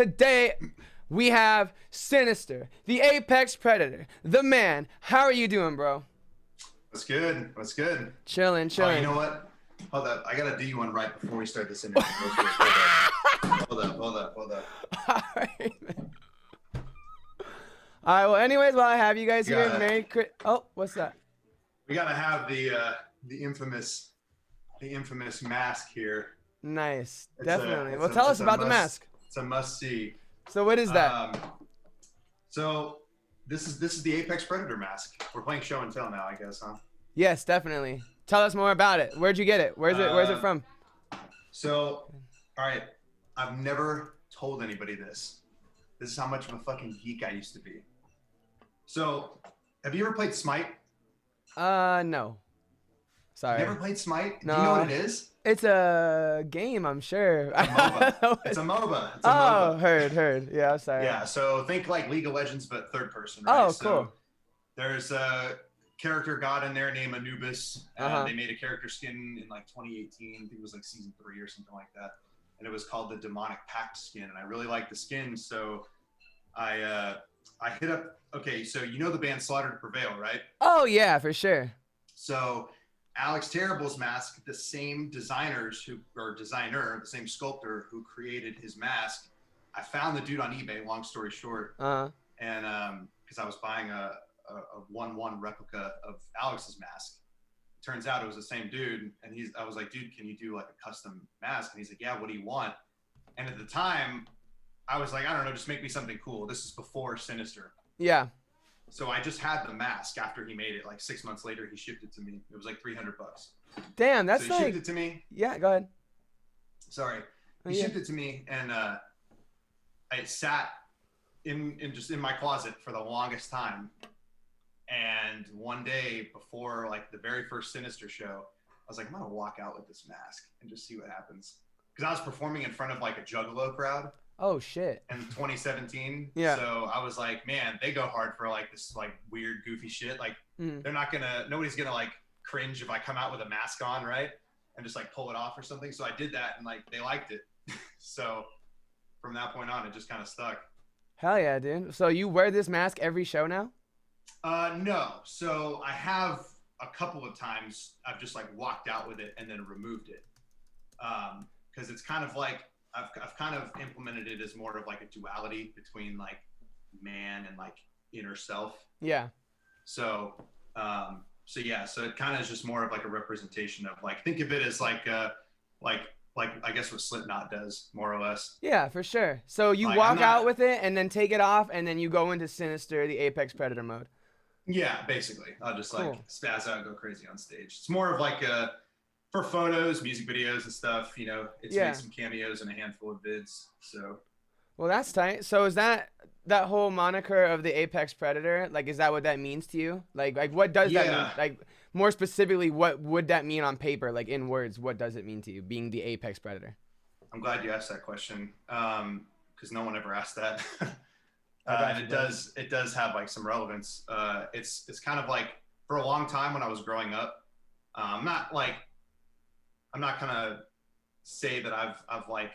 Today, we have Sinizter, the apex predator, the man. How are you doing, bro? What's good? What's good? Chilling, Oh, chilling. you know what? Hold up. I gotta do you one right before we start this interview. Hold up. All right, man. All right, well, anyways, while I have you guys here, Merry Christmas. Oh, what's that? We gotta have the infamous mask here. Nice, It's definitely. Well, tell us about the mask. It's a must see. So what is that? So this is the Apex Predator mask. We're playing show and tell now, I guess, huh? Yes, definitely. Tell us more about it. Where'd you get it? Where's it from? So, all right, I've never told anybody this. This is how much of a fucking geek I used to be. So, have you ever played Smite? No. Sorry. Never played Smite? No. Do you know what it is? It's a game, I'm sure. It's a MOBA. It's a MOBA. It's a MOBA. MOBA. Heard. Yeah, I'm sorry. Yeah, so think like League of Legends, but third person, right? Oh, cool. So there's a character god in there named Anubis. They made a character skin in like 2018. I think it was like season 3 or something like that. And it was called the Demonic Pact skin. And I really liked the skin, so I hit up. Okay, so you know the band Slaughter to Prevail, right? Oh yeah, for sure. So Alex Terrible's mask, the same designer, the same sculptor who created his mask. I found the dude on eBay, long story short. And because I was buying a 1-1 replica of Alex's mask. It turns out it was the same dude. And I was like, dude, can you do like a custom mask? And he's like, yeah, what do you want? And at the time, I was like, I don't know, just make me something cool. This is before Sinizter. Yeah. So I just had the mask after he made it. Like 6 months later, he shipped it to me. It was like $300. Damn, that's so he shipped it to me. Yeah, go ahead. Sorry, he shipped it to me, and I sat in my closet for the longest time. And one day before like the very first Sinizter show, I was like, I'm gonna walk out with this mask and just see what happens. Because I was performing in front of like a Juggalo crowd. Oh shit. In 2017. Yeah. So I was like, man, they go hard for like this like weird goofy shit. Like nobody's gonna like cringe if I come out with a mask on, right? And just like pull it off or something. So I did that and like they liked it. So from that point on, it just kind of stuck. Hell yeah, dude. So you wear this mask every show now? No. So I have a couple of times I've just like walked out with it and then removed it. Because it's kind of like I've kind of implemented it as more of like a duality between like man and like inner self. Yeah. So yeah, so it kind of is just more of like a representation of like, think of it as like I guess what Slipknot does more or less. Yeah, for sure. So you like, walk out with it and then take it off and then you go into Sinizter, the Apex Predator mode. Yeah, basically. I'll just like spaz out and go crazy on stage. It's more of like for photos, music videos and stuff, you know, it's made some cameos and a handful of vids. So well, that's tight. So is that whole moniker of the Apex Predator, like is that what that means to you? Like what does that mean? Like more specifically, what would that mean on paper? Like in words, what does it mean to you being the Apex Predator? I'm glad you asked that question. Because no one ever asked that. And it does have like some relevance. It's kind of like for a long time when I was growing up, I'm not gonna say that I've like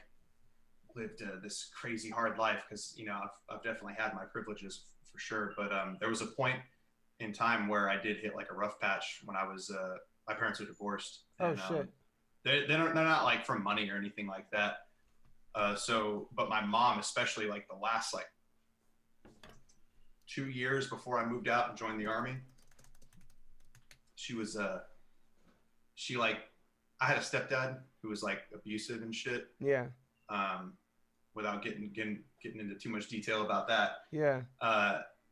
lived this crazy hard life, because you know I've definitely had my privileges for sure. But there was a point in time where I did hit like a rough patch when I was my parents are divorced. And, shit. They're not like from money or anything like that. But my mom, especially like the last like 2 years before I moved out and joined the army, I had a stepdad who was like abusive and shit. Yeah. Without getting into too much detail about that. Yeah.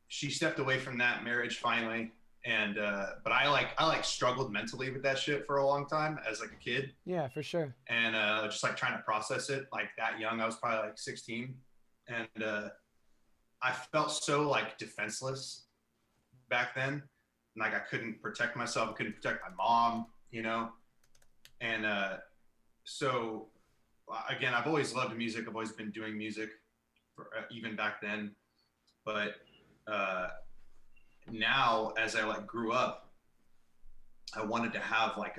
She stepped away from that marriage finally, and but I struggled mentally with that shit for a long time as like a kid. Yeah, for sure. And just like trying to process it like that young. I was probably like 16, and I felt so like defenseless back then. Like I couldn't protect myself. I couldn't protect my mom, you know. And so again, I've always loved music. I've always been doing music even back then. But now as I like grew up, I wanted to have like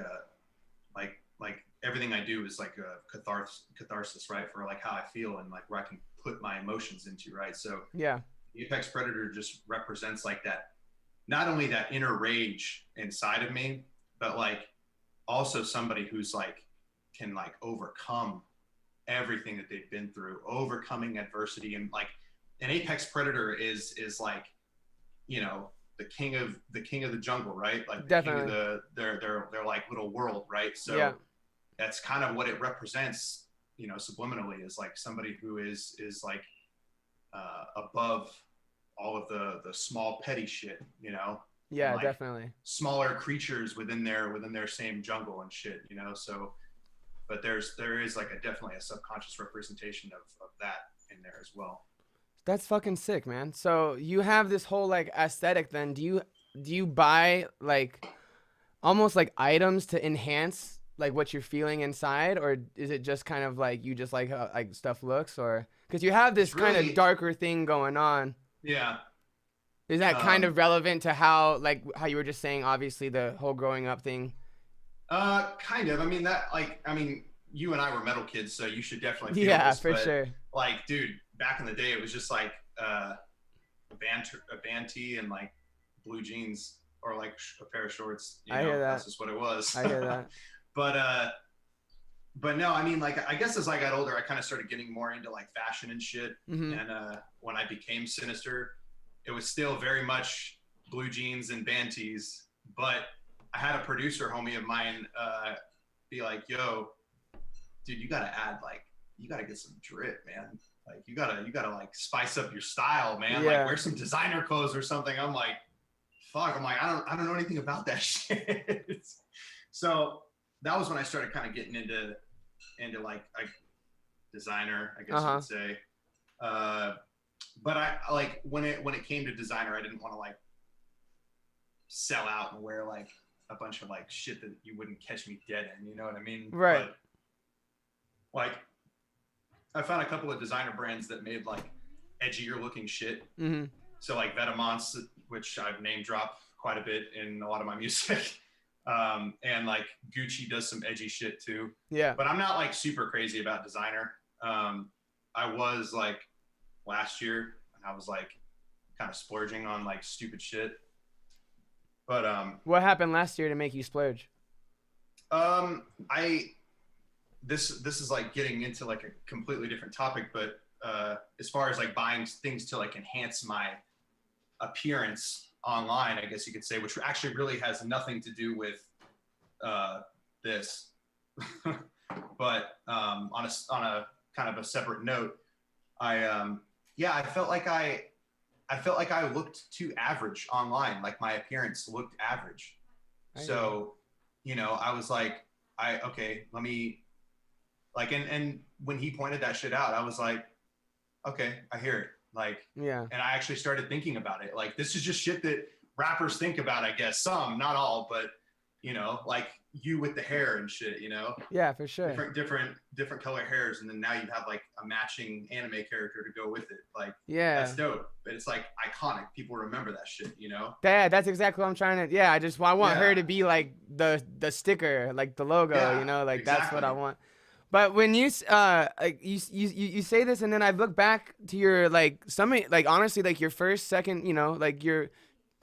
everything I do is like a catharsis, right? For like how I feel and like where I can put my emotions into, right? So yeah, the apex predator just represents like that, not only that inner rage inside of me, but like also somebody who's like can like overcome everything that they've been through, overcoming adversity. And like an apex predator is like, you know, the king of the jungle, right? Like the definitely. king of their like little world, right? So Yeah. that's kind of what it represents, you know, subliminally, is like somebody who is like above all of the small petty shit, you know. Yeah, and like definitely. smaller creatures within their same jungle and shit, you know. So but there is like definitely a subconscious representation of that in there as well. That's fucking sick, man. So you have this whole like aesthetic then. Do you buy like almost like items to enhance like what you're feeling inside, or is it just kind of like you just like how like stuff looks, or because you have this Really, kind of darker thing going on? yeah. Is that kind of relevant to how you were just saying, obviously the whole growing up thing? Kind of. I mean that like I mean you and I were metal kids, so you should definitely feel Yeah, this. for But sure. like, dude, back in the day, it was just like a band tee and like blue jeans or like a pair of shorts. You I know, hear that. that's just what it was. I hear that. But no, I mean, like, I guess as I got older, I kind of started getting more into like fashion and shit. Mm-hmm. And when I became Sinizter, it was still very much blue jeans and band tees. But I had a producer homie of mine be like, "Yo, dude, you gotta get some drip, man. Like, you gotta like spice up your style, man. Yeah. Like, wear some designer clothes or something." I'm like, "Fuck!" I'm like, I don't know anything about that shit. So that was when I started kind of getting into like designer, I guess you would say. But I like when it came to designer, I didn't want to like sell out and wear like a bunch of like shit that you wouldn't catch me dead in. You know what I mean? Right. But, like, I found a couple of designer brands that made like edgier looking shit. Mm-hmm. So like Vetements, which I've name dropped quite a bit in a lot of my music. And like Gucci does some edgy shit too. Yeah. But I'm not like super crazy about designer. I was like last year, and I was like kind of splurging on like stupid shit. But what happened last year to make you splurge? This is like getting into like a completely different topic, but as far as like buying things to like enhance my appearance online, I guess you could say, which actually really has nothing to do with this. But on a kind of a separate note, I felt like I looked too average online. Like my appearance looked average. So, you know, I was like, let me like, and when he pointed that shit out, I was like, okay, I hear it. Like, yeah. And I actually started thinking about it. Like, this is just shit that rappers think about, I guess. Some, not all, but, you know, like you with the hair and shit, you know? Yeah, for sure. Different color hairs. And then now you have like a matching anime character to go with it. Like, yeah, that's dope. But it's like iconic. People remember that shit, you know? Yeah, that's exactly what I'm trying to. Yeah, I want her to be like the sticker, like the logo, you know, like exactly. That's what I want. But when you you say this, and then I look back to your like honestly, like your first, second, you know, like your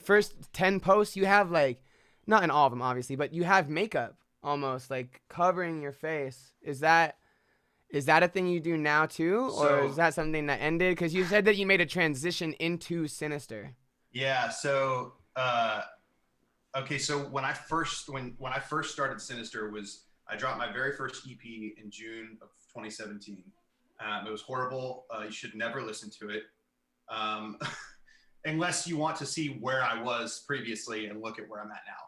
first 10 posts, you have like, not in all of them obviously, but you have makeup almost like covering your face. Is that a thing you do now too, or is that something that ended? Because you said that you made a transition into Sinizter. Yeah. So okay. So when I first started Sinizter I dropped my very first EP in June of 2017. It was horrible. You should never listen to it. Unless you want to see where I was previously and look at where I'm at now.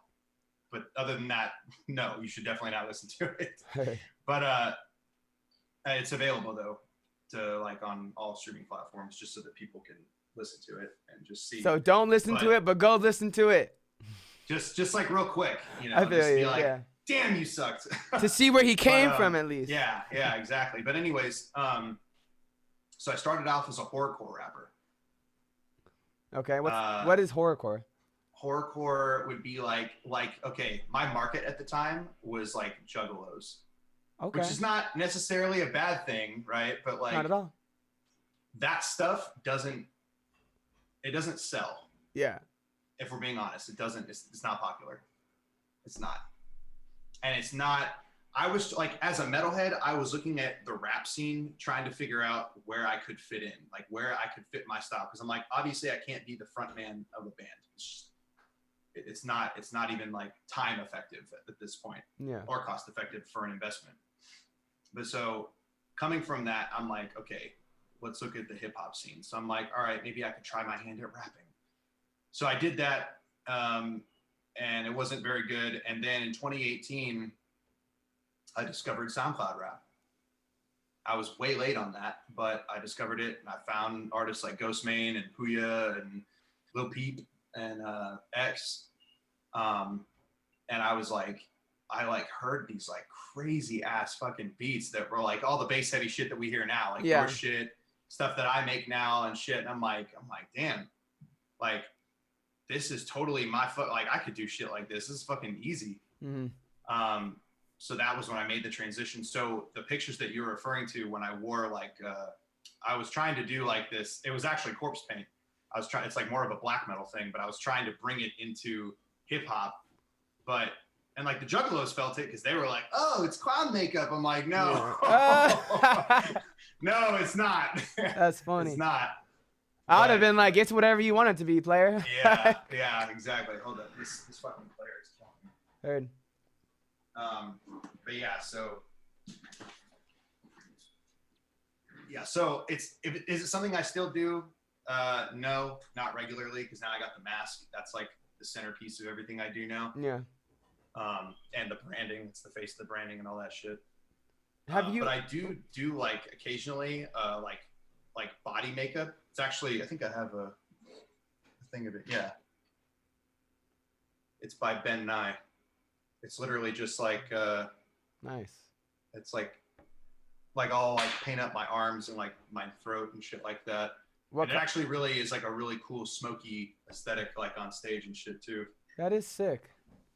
But other than that, no, you should definitely not listen to it. But it's available though, to like on all streaming platforms, just so that people can listen to it and just see. So don't listen to it, but go listen to it. Just like real quick, you know, I feel just be you, like, yeah. Damn, you sucked. To see where he came from, at least. Yeah, exactly. But anyways, so I started off as a horrorcore rapper. Okay, what is horrorcore? Horrorcore would be like okay, my market at the time was like juggalos. Okay. Which is not necessarily a bad thing, right? But like, not at all. that stuff doesn't sell. Yeah. If we're being honest, it doesn't. It's not popular. It's not, and it's not. I was like, as a metalhead, I was looking at the rap scene, trying to figure out where I could fit in, like where I could fit my style. Because I'm like, obviously, I can't be the front man of a band. It's not even like time effective at this point, or cost effective for an investment. But so coming from that, I'm like, okay, let's look at the hip hop scene. So I'm like, all right, maybe I could try my hand at rapping. So I did that, and it wasn't very good. And then in 2018, I discovered SoundCloud rap. I was way late on that, but I discovered it, and I found artists like Ghostmane and Puya and Lil Peep and X, and I was like, I heard these like crazy ass fucking beats that were like all the bass heavy shit that we hear now, like your shit, stuff that I make now and shit. And I'm like, damn, like this is totally my like I could do shit like this. This is fucking easy. So that was when I made the transition. So the pictures that you're referring to, when I wore like, I was trying to do like this, it was actually corpse paint. I was trying, it's like more of a black metal thing, but I was trying to bring it into hip hop. And like the Juggalos felt it because they were like, oh, it's clown makeup. I'm like, no, no, it's not. That's funny. It's not. I would have been like, it's whatever you want it to be, player. yeah, exactly. Hold up. This fucking player is talking. Heard. But yeah, so is it something I still do? No, not regularly, because now I got the mask. That's like the centerpiece of everything I do now. Yeah. And the branding, it's the face of the branding and all that shit. Have you? But I do like occasionally, like body makeup. It's actually, I think I have a thing of it. Yeah. It's by Ben Nye. It's literally just like nice. It's like I'll like paint up my arms and like my throat and shit like that. And it actually really is like a really cool smoky aesthetic, like on stage and shit too. That is sick.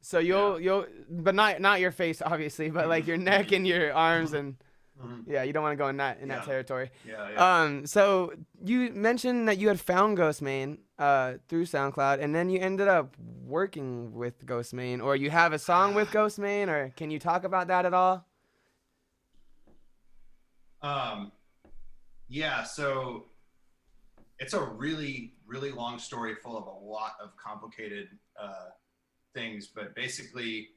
So you'll but not your face obviously, but like your neck and your arms and yeah, you don't want to go in that territory. Yeah. So you mentioned that you had found Ghostmane through SoundCloud, and then you ended up working with Ghostmane, or you have a song with Ghostmane, or can you talk about that at all? Yeah, so it's a really, really long story full of a lot of complicated things, but basically,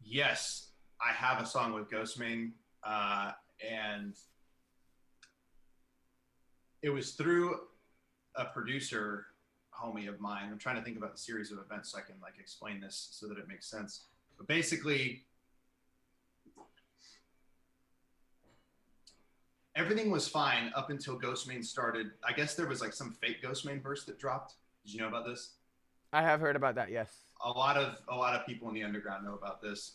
yes, I have a song with Ghostmane, and it was through a producer homie of mine. I'm trying to think about the series of events so I can like explain this so that it makes sense. But basically, everything was fine up until Ghostmane started. I guess there was like some fake Ghostmane verse that dropped. Did you know about this? I have heard about that, yes. A lot of people in the underground know about this,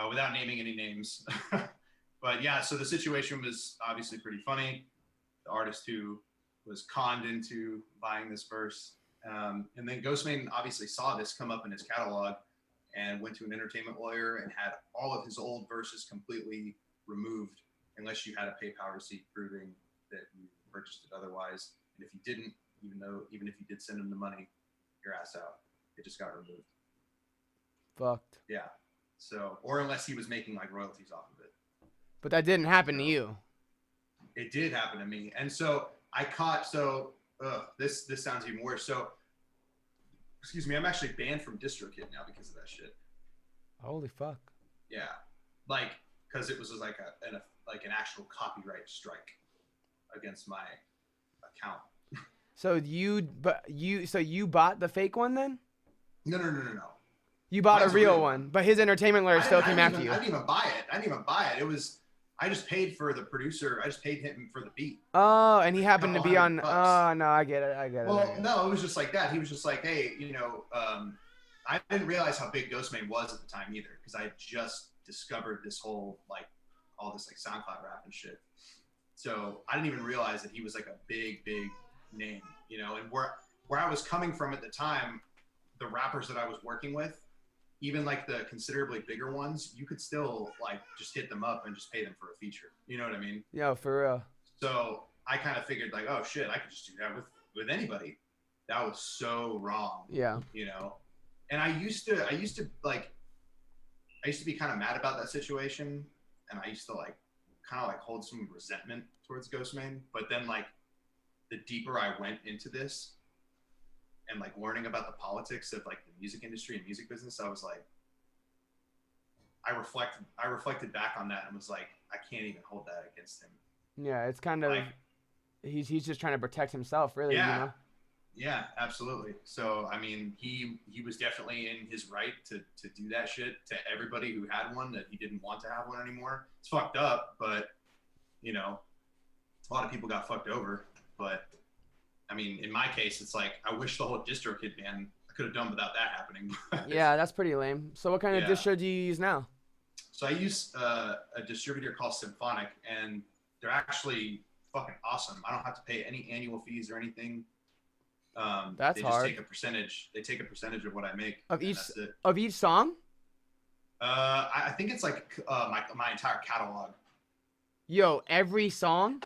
without naming any names. But yeah, so the situation was obviously pretty funny. The artist who was conned into buying this verse, and then Ghostmane obviously saw this come up in his catalog and went to an entertainment lawyer and had all of his old verses completely removed unless you had a PayPal receipt proving that you purchased it otherwise. And if you didn't, even if you did send him the money, your ass out. It just got removed. Fucked. Yeah. So, or unless he was making like royalties off of it. But that didn't happen to you. It did happen to me. And so I caught, this sounds even worse. So, excuse me, I'm actually banned from DistroKid now because of that shit. Holy fuck. Yeah. Like, cause it was like an actual copyright strike against my account. So you bought the fake one then? No. You bought a real one, but his entertainment lawyer still came after you. I didn't even buy it. It was, I just paid for the producer. I just paid him for the beat. Oh, and he happened to be on. Oh, no, I get it. Well, no, it was just like that. He was just like, hey, I didn't realize how big Ghostmane was at the time either, because I just discovered this whole, like, all this, like, SoundCloud rap and shit. So I didn't even realize that he was, like, a big, big name, and where I was coming from at the time, the rappers that I was working with, even like the considerably bigger ones, you could still like just hit them up and just pay them for a feature. You know what I mean? Yeah, for real. kind of figured like, oh shit, I could just do that with anybody. That was so wrong. Yeah. You know, and I used to be kind of mad about that situation, and I used to like kind of like hold some resentment towards Ghostman. But then like the deeper I went into this and like learning about the politics of like the music industry and music business, I was like, I reflected back on that and was like, I can't even hold that against him. Yeah, it's kind of like, he's just trying to protect himself, really. Yeah, you know? Yeah, absolutely. So I mean, he was definitely in his right to do that shit to everybody who had one that he didn't want to have one anymore. It's fucked up, but you know, a lot of people got fucked over. But I mean, in my case, it's like I wish the whole DistroKid ban I could have done without that happening. Yeah, that's pretty lame. So what kind of distro do you use now? So I use a distributor called Symphonic, and they're actually fucking awesome. I don't have to pay any annual fees or anything. That's they just hard. Take a percentage. They take a percentage of what I make of each song. I think it's like my entire catalog. Yo, every song.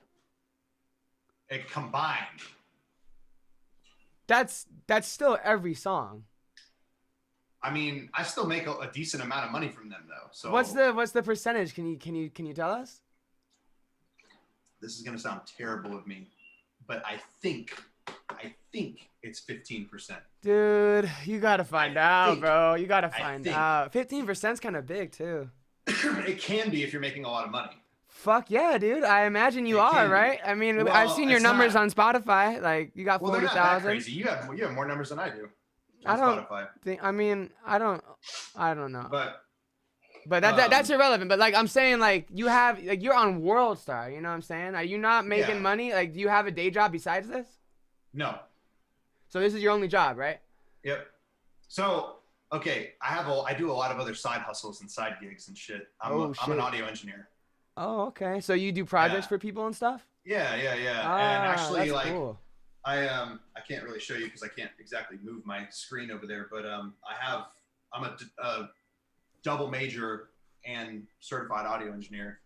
It combined. That's still every song. I mean, I still make a decent amount of money from them though. So what's the percentage? Can you tell us? This is gonna sound terrible of me, but I think it's 15%. Dude, you gotta find out, bro. You gotta find out. 15%'s kind of big too. It can be if you're making a lot of money. Fuck yeah, dude. I imagine you are, right? I mean, well, I've seen your numbers on Spotify. Like, you got 40,000. They're not that crazy. You have more numbers than I do. I don't think. I mean, I don't know. But that's irrelevant. But like, I'm saying, like, you're on World Star. You know what I'm saying? Are you not making money? Like, do you have a day job besides this? No. So this is your only job, right? Yep. So okay, I do a lot of other side hustles and side gigs and shit. I'm an audio engineer. Oh, okay. So you do projects for people and stuff? Yeah. Ah, and actually, that's like, cool. I can't really show you because I can't exactly move my screen over there. But I'm a double major and certified audio engineer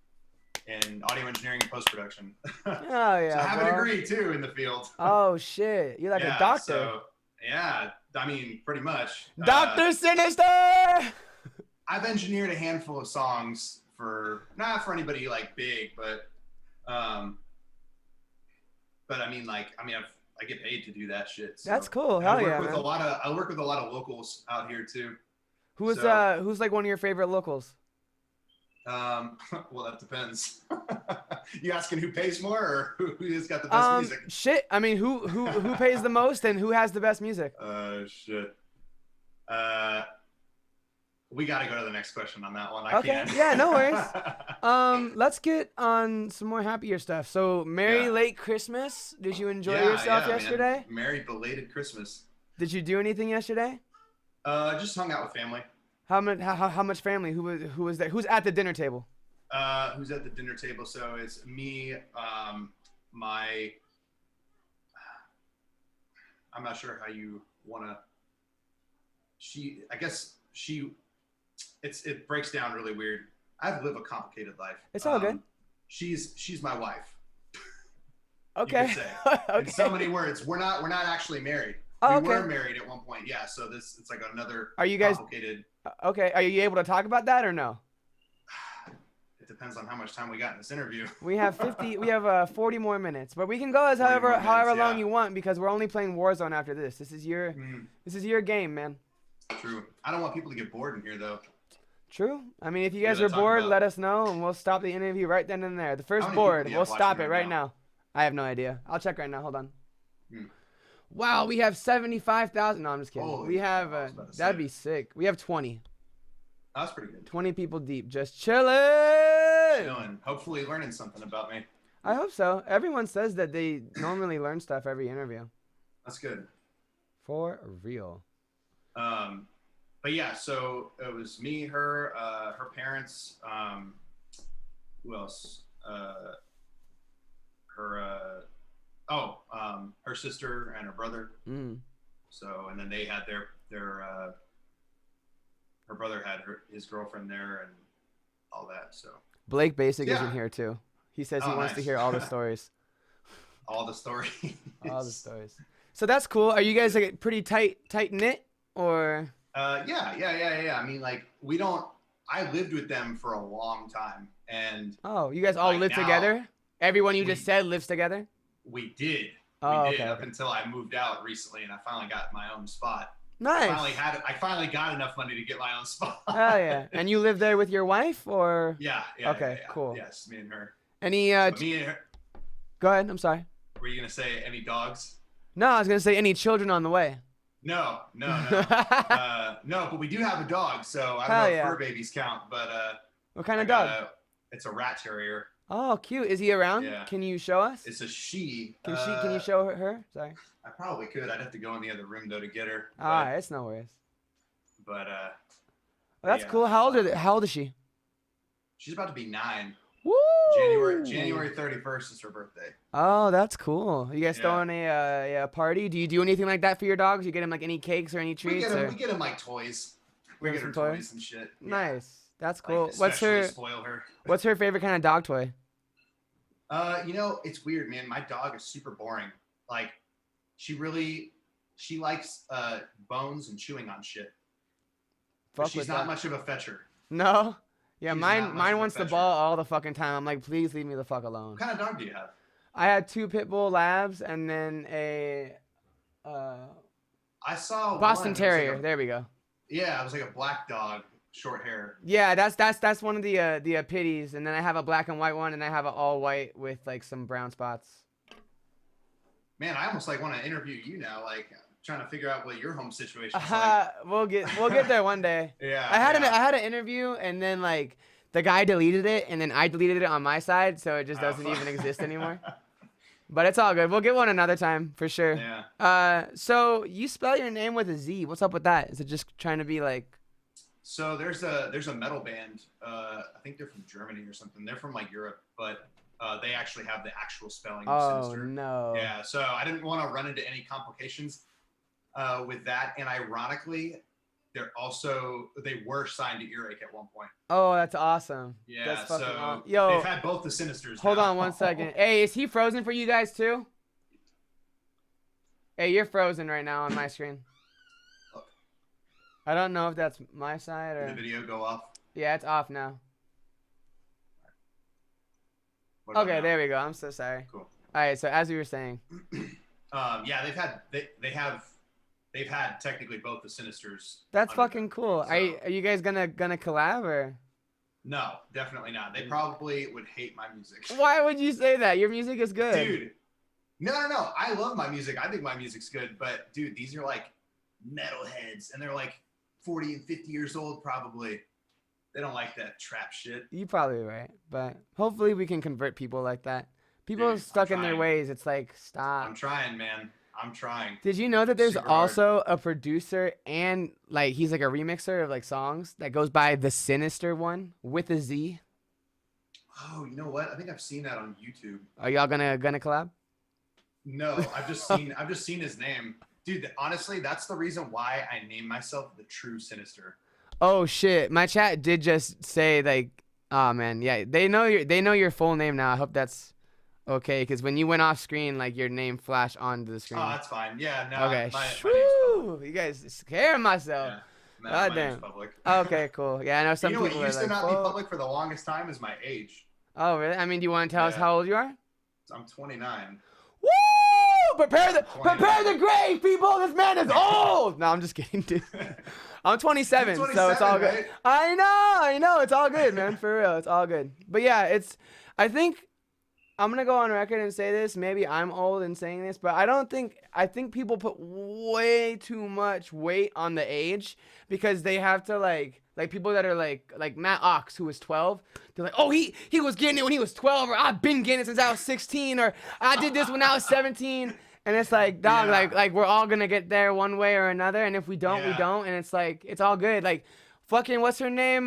in audio engineering and post production. Oh yeah. So I have a degree too in the field. Oh shit, you're like a doctor. So, yeah, I mean, pretty much. Dr. Sinizter. I've engineered a handful of songs for not for anybody like big, but I mean, I get paid to do that shit. So. That's cool. Hell yeah, man. I work with a lot of locals out here too. Who's like one of your favorite locals? Well, that depends. You asking who pays more or who's got the best music? Shit. I mean, who pays the most and who has the best music? Shit. We got to go to the next question on that one. I okay. can't. Yeah, no worries. Let's get on some more happier stuff. So, Merry late Christmas. Did you enjoy yourself yesterday? Man. Merry belated Christmas. Did you do anything yesterday? Just hung out with family. How much family? Who was there? Who's at the dinner table? Who's at the dinner table? So it's me, my. I'm not sure how you wanna. It breaks down really weird. I live a complicated life. It's all good. She's my wife. Okay. You could say. Okay. In so many words, we're not actually married. Oh, we were married at one point, yeah. So it's like another. Are you guys complicated? Okay. Are you able to talk about that or no? It depends on how much time we got in this interview. We have 40 more minutes, but we can go as however long you want because we're only playing Warzone after this. This is your game, man. True. I don't want people to get bored in here though. True. I mean, if you guys are bored, let us know and we'll stop the interview right then and there. The first board, we'll stop it right now. I have no idea. I'll check right now. Hold on. Wow, we have 75,000. No, I'm just kidding. Holy, we have that'd be sick. We have 20. That's pretty good. 20 people deep, just chilling. Hopefully learning something about me. I hope so. Everyone says that they normally learn stuff every interview. That's good. For real. But yeah, so it was me, her parents, who else? Her sister and her brother. So, and then they had her brother had his girlfriend there and all that. So Blake Basic is in here too. He says he wants to hear all the stories. All the stories. All the stories. So that's cool. Are you guys like pretty tight knit or? Yeah. I mean, like I lived with them for a long time, and oh, you guys all live together? Everyone you just said lives together? We did. Oh, we did okay. Up until I moved out recently, and I finally got my own spot. Nice. I finally got enough money to get my own spot. Oh yeah. And you live there with your wife, or? Yeah. Okay, yeah. cool. Yes, me and her. Any me and her. Go ahead. I'm sorry. Were you gonna say any dogs? No, I was gonna say any children on the way. No. No, but we do have a dog, so I don't know if fur babies count, but what kind of dog? It's a rat terrier. Oh, cute. Is he around? Yeah. Can you show us? It's a she. Can you show her? Sorry. I probably could. I'd have to go in the other room though to get her. Alright, it's no worries. But well, that's cool. How old is she? She's about to be 9. Woo! January 31st is her birthday. Oh, that's cool. You guys throwing a party? Do you do anything like that for your dogs? You get them like any cakes or any treats? We get them like toys. We get her toys and shit. Yeah. Nice. That's cool. Like, spoil her. What's her favorite kind of dog toy? It's weird, man. My dog is super boring. Like, she likes bones and chewing on shit. But she's not much of a fetcher. No? Yeah, mine wants the ball all the fucking time. I'm like, please leave me the fuck alone. What kind of dog do you have? I had 2 pit bull labs and then a I saw Boston Terrier. There we go. Yeah, it was like a black dog, short hair. Yeah, that's one of the pitties, and then I have a black and white one, and I have an all white with like some brown spots. Man, I almost like want to interview you now, like trying to figure out what your home situation is like. We'll get there one day. Yeah. I had an interview, and then like the guy deleted it, and then I deleted it on my side, so it just doesn't even exist anymore. But it's all good. We'll get one another time for sure. Yeah. So you spell your name with a Z. What's up with that? Is it just trying to be like? So there's a metal band. I think they're from Germany or something. They're from like Europe, but they actually have the actual spelling of Sinister. No. Yeah. So I didn't want to run into any complications with that. And ironically, they were signed to Earache at one point. Oh, that's awesome. Yeah. That's fucking awesome. Yo, they've had both the Sinisters. Hold on 1 second. Hey, is he frozen for you guys too? Hey, you're frozen right now on my screen. I don't know if that's my side or. Did the video go off? Yeah, it's off now. Okay, there we go. I'm so sorry. Cool. All right, so as we were saying. Yeah, they've had technically both the Sinisters. That's fucking cool. So. Are you guys gonna collab or? No, definitely not. They probably would hate my music. Why would you say that? Your music is good. Dude. No. I love my music. I think my music's good, but dude, these are like metalheads, and they're like 40 and 50 years old probably. They don't like that trap shit. You're probably right, but hopefully we can convert people like that. People stuck in their ways. It's like, stop. I'm trying, man. I'm trying. Did you know that there's also a producer and like he's like a remixer of like songs that goes by the Sinizter one with a Z? Oh, you know what? I think I've seen that on YouTube. Are y'all gonna collab? No, I've just seen his name. Dude, honestly, that's the reason why I named myself the True Sinizter. Oh shit! My chat did just say like, oh man, yeah, they know your full name now. I hope that's okay, because when you went off screen, like your name flashed onto the screen. Oh, that's fine. Yeah, no. Okay. My you guys scaring myself. Yeah. God damn. Okay, cool. Yeah, I know some people. You know what used to not be public for the longest time is my age. Oh really? I mean, do you want to tell us how old you are? I'm 29. Woo! Prepare the grave, people. This man is old. No, I'm just kidding, dude. I'm 27, so it's all good. Right? I know. It's all good, man. For real, it's all good. But yeah, I think I'm gonna go on record and say this. Maybe I'm old in saying this, but I think people put way too much weight on the age because they have to like people that are like Matt Ox, who was 12. They're like, oh, he was getting it when he was 12, or I've been getting it since I was 16, or I did this when I was 17. And it's like, dog, like we're all gonna get there one way or another, and if we don't, we don't, and it's like, it's all good. Like, fucking, what's her name?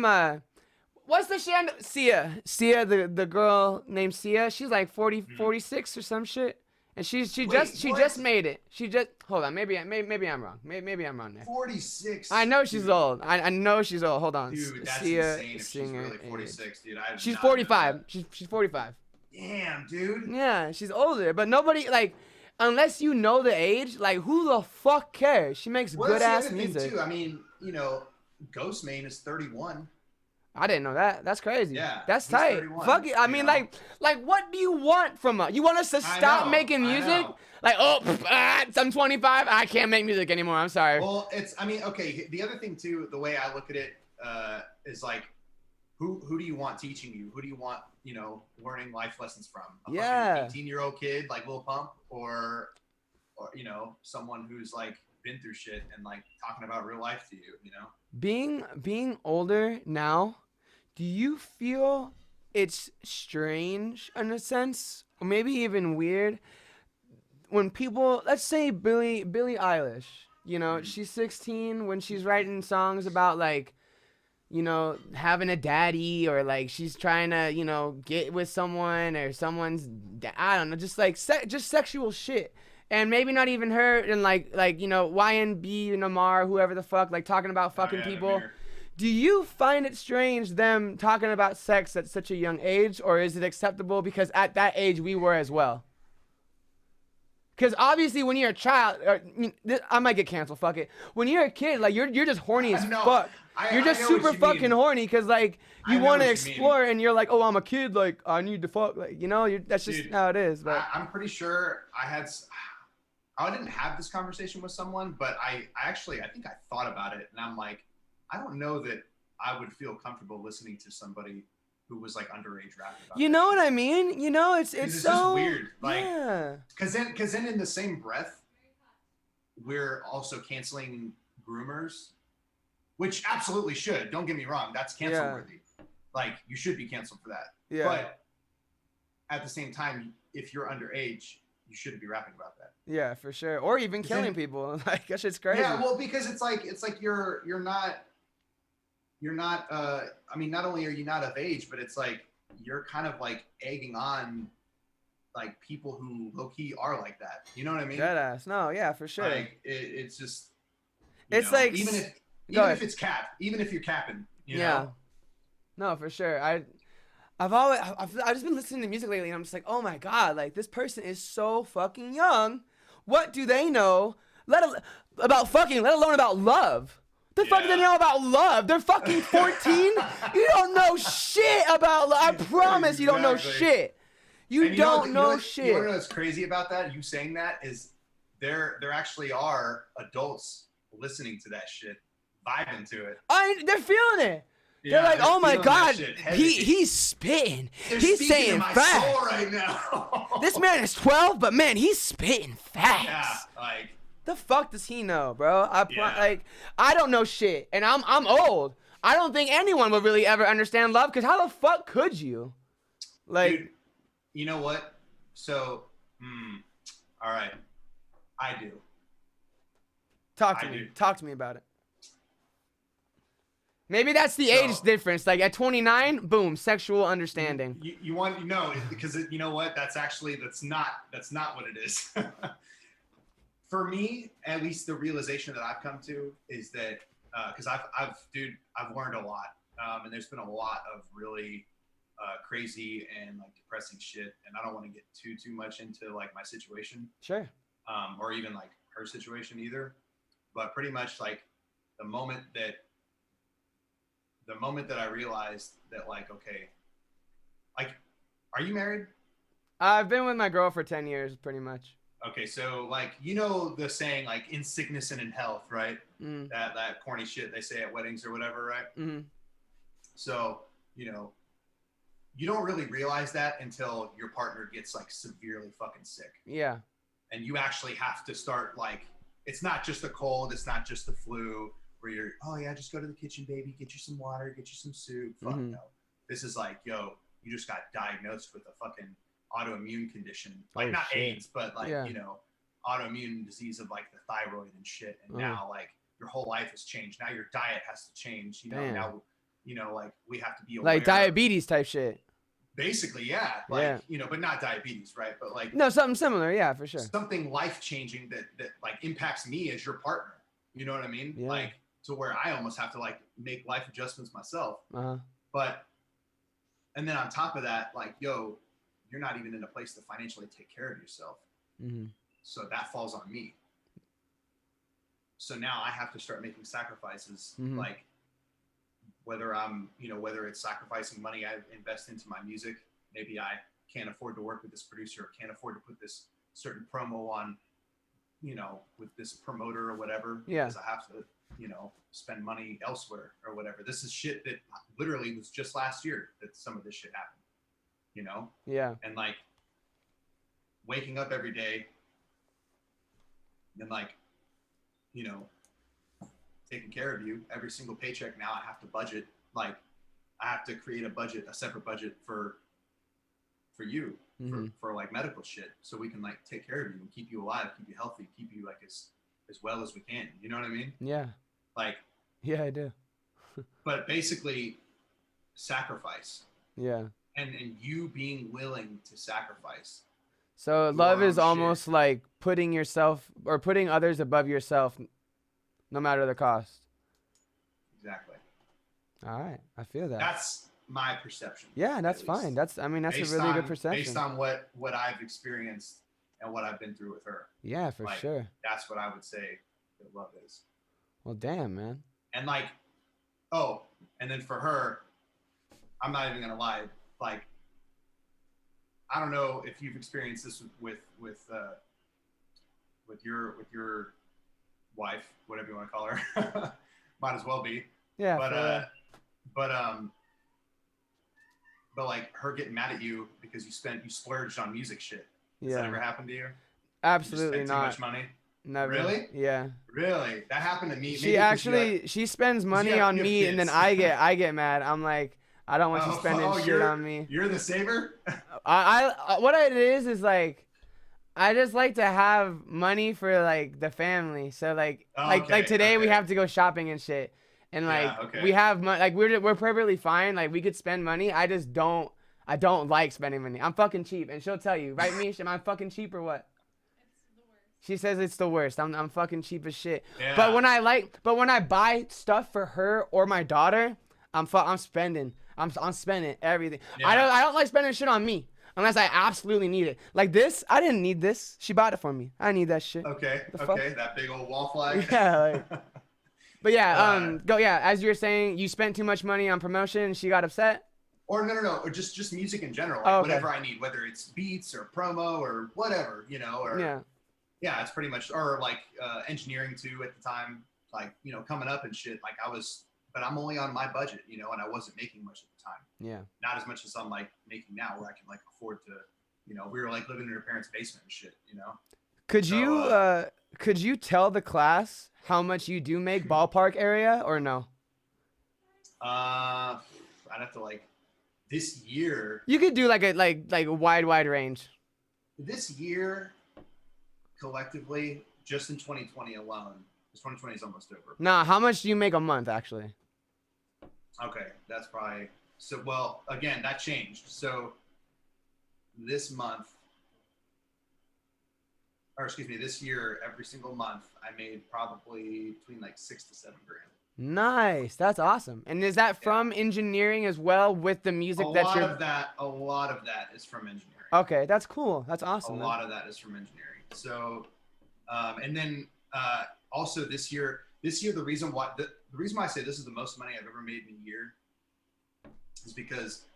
What's the shand? Sia, the girl named Sia. She's like 46 or some shit, and she just made it. Hold on, maybe I'm wrong. Maybe I'm wrong there. 46. I know she's old. I know she's old. Hold on. Dude, that's Sia, insane. If she's really 46, dude. She's 45. She's 45. Damn, dude. Yeah, she's older, but nobody like, unless you know the age, like who the fuck cares? She makes Well, good that's the ass other music. thing too. I mean, you know, Ghostmane is 31. I didn't know that. That's crazy. Yeah, That's he's tight. 31, Fuck it. I you mean, know? like, what do you want from us? You want us to stop making I music? know. Like, oh, I'm 25. I can't make music anymore. I'm sorry. Well, I mean, okay. The other thing too, the way I look at it, is like, who do you want teaching you? Who do you want, you know, learning life lessons from? A fucking 18-year-old kid like Lil Pump, or you know, someone who's like been through shit and like talking about real life to you, you know? Being older now, do you feel it's strange in a sense, or maybe even weird, when people, let's say Billie Eilish, you know, she's 16 when she's writing songs about like, you know, having a daddy, or like she's trying to, you know, get with someone, or someone's, I don't know, just like just sexual shit. And maybe not even her, and like you know, YNB, Namar, whoever the fuck, like talking about fucking people. Do you find it strange them talking about sex at such a young age, or is it acceptable because at that age we were as well? Because obviously when you're a child, I might get canceled, fuck it. When you're a kid, like you're just horny as fuck. You're just super fucking horny because like you want to explore, and you're like, oh, I'm a kid, like I need to fuck, like, you know, that's just how it is. But I'm pretty sure I didn't have this conversation with someone, but I think I thought about it, and I'm like, I don't know that I would feel comfortable listening to somebody who was like underage rapping about you know what I mean? You know, it's so just weird. Like, yeah. Cause then in the same breath, we're also canceling groomers, which absolutely should. Don't get me wrong, that's cancel worthy. Like, you should be canceled for that. Yeah. But at the same time, if you're underage, you shouldn't be rapping about that. Yeah, for sure. Or even killing people. Like, that shit's crazy. Yeah, well, because it's like you're not I mean, not only are you not of age, but it's like you're kind of like egging on like people who low-key are like that. You know what I mean? Deadass. No, yeah, for sure. Like it's just it's know, like even if it's even if you're capping, you know? No, for sure. I've just been listening to music lately, and I'm just like, oh my god, like this person is so fucking young. What do they know? About fucking, let alone about love. The fuck do they know about love? They're fucking 14. You don't know shit about love. I promise you don't know shit. You don't know shit. You want to know what's crazy about that? You saying that is there actually are adults listening to that shit, vibing to it. They're feeling it. They're like, oh my god, he's spitting. He's saying facts right now. This man is 12, but man, he's spitting facts. Yeah, like the fuck does he know, bro? Like, I don't know shit, and I'm old. I don't think anyone would really ever understand love, because how the fuck could you? Like, dude, you know what? So, all right, I do. Talk to me. Talk to me about it. Maybe that's the age difference. Like at 29, boom, sexual understanding. You want because you know what? That's not what it is. For me, at least the realization that I've come to is that because I've learned a lot, and there's been a lot of really crazy and like depressing shit, and I don't want to get too much into like my situation, sure, or even like her situation either, but pretty much like the moment that I realized that, like, okay, like, are you married? I've been with my girl for 10 years, pretty much. Okay, so, like, you know the saying, like, in sickness and in health, right? That corny shit they say at weddings or whatever, right? Mm-hmm. So, you know, you don't really realize that until your partner gets, like, severely fucking sick. Yeah. And you actually have to start, like, it's not just a cold, it's not just the flu, where you're, oh yeah, just go to the kitchen, baby, get you some water, get you some soup. Fuck no. This is like, yo, you just got diagnosed with a fucking autoimmune condition. Like, not AIDS, but like, you know, autoimmune disease of like the thyroid and shit. And now like your whole life has changed. Now your diet has to change. You know, now, you know, like we have to be aware. Like diabetes type shit. Basically, yeah. Like, you know, but not diabetes, right? But like. No, something similar, yeah, for sure. Something life-changing that like impacts me as your partner. You know what I mean? Yeah. Like, to where I almost have to like make life adjustments myself. Uh-huh. But, and then on top of that, like, yo, you're not even in a place to financially take care of yourself. Mm-hmm. So that falls on me. So now I have to start making sacrifices, Mm-hmm. like whether I'm, whether it's sacrificing money I invest into my music. Maybe I can't afford to work with this producer, or can't afford to put this certain promo on, with this promoter or whatever. Yeah. Because I have to, spend money elsewhere or whatever. This is shit that literally was just last year that some of this shit happened, Yeah. And like waking up every day and like, taking care of you every single paycheck. Now I have to budget. Like I have to create a separate budget for you, mm-hmm. for like medical shit. So we can like take care of you and keep you alive, keep you healthy, keep you like as well as we can. You know what I mean? Yeah. Like, yeah, I do. But basically sacrifice. Yeah. And you being willing to sacrifice. So love is almost like putting yourself or putting others above yourself, no matter the cost. Exactly. All right. I feel that. That's my perception. Yeah, that's fine. That's a really good perception. Based on what I've experienced and what I've been through with her. Yeah, for sure. That's what I would say that love is. Well, damn, man. And like, and then for her, I'm not even gonna lie. Like, I don't know if you've experienced this with your wife, whatever you want to call her. Might as well be. Yeah. But like her getting mad at you because you splurged on music shit. Has that ever happened to you? Absolutely you not. Too much money. Never. Really? Yeah. Really? That happened to me. She spends money on me, and then I get mad. I'm like, I don't want you spending shit on me. You're the saver? What it is like, I just like to have money for like the family. So like today we have to go shopping and shit, and like we have money. Like we're perfectly fine. Like we could spend money. I don't like spending money. I'm fucking cheap, and she'll tell you, right, Mish? Am I fucking cheap or what? She says it's the worst. I'm fucking cheap as shit. Yeah. But when I buy stuff for her or my daughter, I'm spending. I'm spending everything. Yeah. I don't like spending shit on me unless I absolutely need it. Like this, I didn't need this. She bought it for me. I need that shit. Okay. That big old wall flag. Yeah. But yeah, as you were saying, you spent too much money on promotion and she got upset. Or no, or just music in general. Like whatever I need, whether it's beats or promo or whatever, Yeah, it's pretty much, or like engineering too at the time, like, coming up and shit. Like but I'm only on my budget, and I wasn't making much at the time. Yeah. Not as much as I'm like making now, where I can like afford to, we were like living in her parents' basement and shit, Could you tell the class how much you do make ballpark area or no? I'd have to like this year. You could do like a wide range. This year. Collectively, just in 2020 alone, because 2020 is almost over. Nah, how much do you make a month, actually? Okay, that's probably... So, well, again, that changed. So, this year, every single month, I made probably between like $6,000 to $7,000. Nice, that's awesome. And is that from engineering as well with the music a lot of that is from engineering. Okay, that's cool. That's awesome. A lot of that is from engineering. So, and then also this year, the reason why I say this is the most money I've ever made in a year is because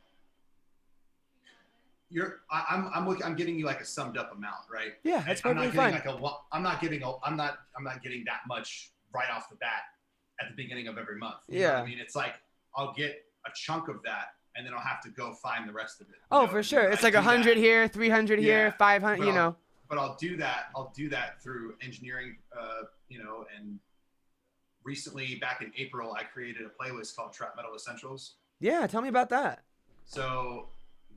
I'm giving you like a summed up amount, right? Yeah, that's perfectly fine. I'm not getting that much right off the bat at the beginning of every month. You know what I mean? It's like I'll get a chunk of that, and then I'll have to go find the rest of it. Oh, for sure. It's like 100 here, 300 here, 500. But I'll do that through engineering, and recently back in April, I created a playlist called Trap Metal Essentials. Yeah, tell me about that. So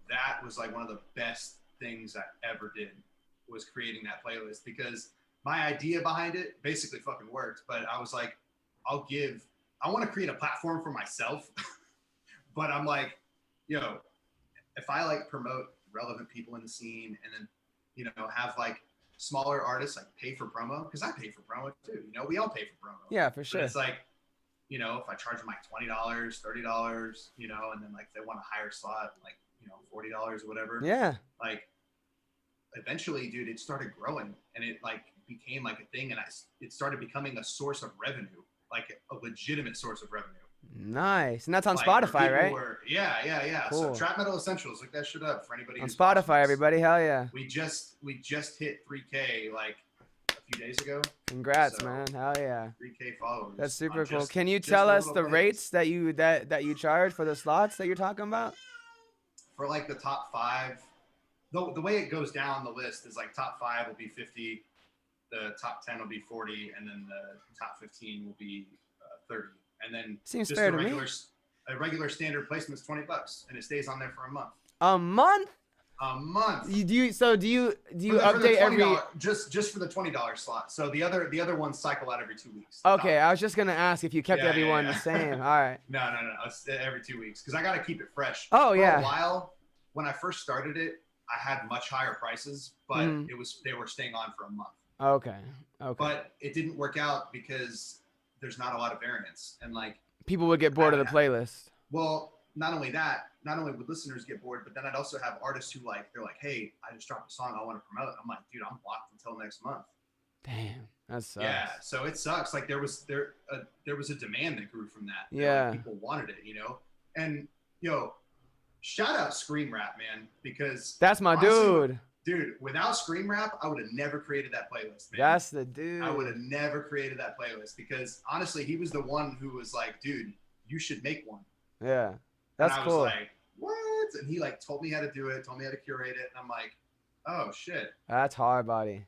that was like one of the best things I ever did, was creating that playlist, because my idea behind it basically fucking worked. But I was like, I want to create a platform for myself, but I'm like, if I like promote relevant people in the scene and then, have like smaller artists like pay for promo, because I pay for promo too. We all pay for promo. Yeah, for sure. But it's like, if I charge them like $20, $30, and then like they want a higher slot, like, $40 or whatever. Yeah. Like, eventually, dude, it started growing, and it like became like a thing, and it started becoming a source of revenue, like a legitimate source of revenue. Nice. And that's on like, Spotify, right? Yeah. Cool. So Trap Metal Essentials, look that shit up for anybody on who's Spotify, everybody. Hell yeah. We just hit 3K like a few days ago. Congrats, man. Hell yeah. 3K followers. That's super cool. Can you tell us the rates that you charge for the slots that you're talking about? For like the top 5, the way it goes down the list is like top 5 will be 50, the top 10 will be 40, and then the top 15 will be 30. And then seems fair to me. A regular standard placement is $20, and it stays on there for a month. A month? A month. Do you update every just for the $20 slot? So the other ones cycle out every 2 weeks. Okay, I was just gonna ask if you kept everyone the same. All right. No. It's every 2 weeks because I gotta keep it fresh. Oh yeah. For a while, when I first started it, I had much higher prices, but they were staying on for a month. Okay. But it didn't work out because there's not a lot of variance, and like people would get bored of the playlist. Well, not only would listeners get bored, but then I'd also have artists who they're like, hey, I just dropped a song I want to promote. I'm like, dude, I'm blocked until next month. Damn, that sucks. Yeah, so it sucks. Like there was a demand that grew from that. Yeah, people wanted it, And shout out Scream Rap, man, because that's my dude. Dude, without Scream Rap, I would have never created that playlist, man. That's the dude. I would have never created that playlist because honestly, he was the one who was like, dude, you should make one. Yeah. That's cool. I was like, what? And he told me how to do it, told me how to curate it. And I'm like, oh shit. That's hard, buddy.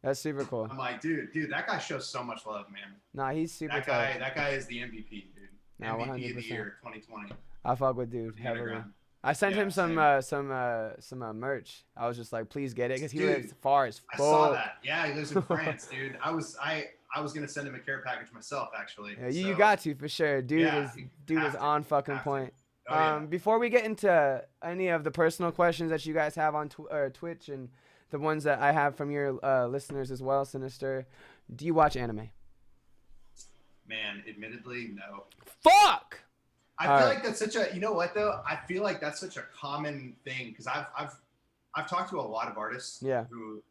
That's super cool. I'm like, dude, that guy shows so much love, man. Nah, he's super tight. That guy is the MVP, dude. Nah, MVP 100%. of the year, 2020. I fuck with dude. Heavily. I sent him some merch. I was just like, please get it because he lives far as fuck. I saw that. Yeah, he lives in France, dude. I was gonna send him a care package myself, actually. Yeah, you got to for sure. Dude is on fucking point. Before we get into any of the personal questions that you guys have on Twitch and the ones that I have from your listeners as well, Sinizter, do you watch anime? Man, admittedly, no. Fuck. I feel like that's such a, you know what though? I feel like that's such a common thing because I've talked to a lot of artists who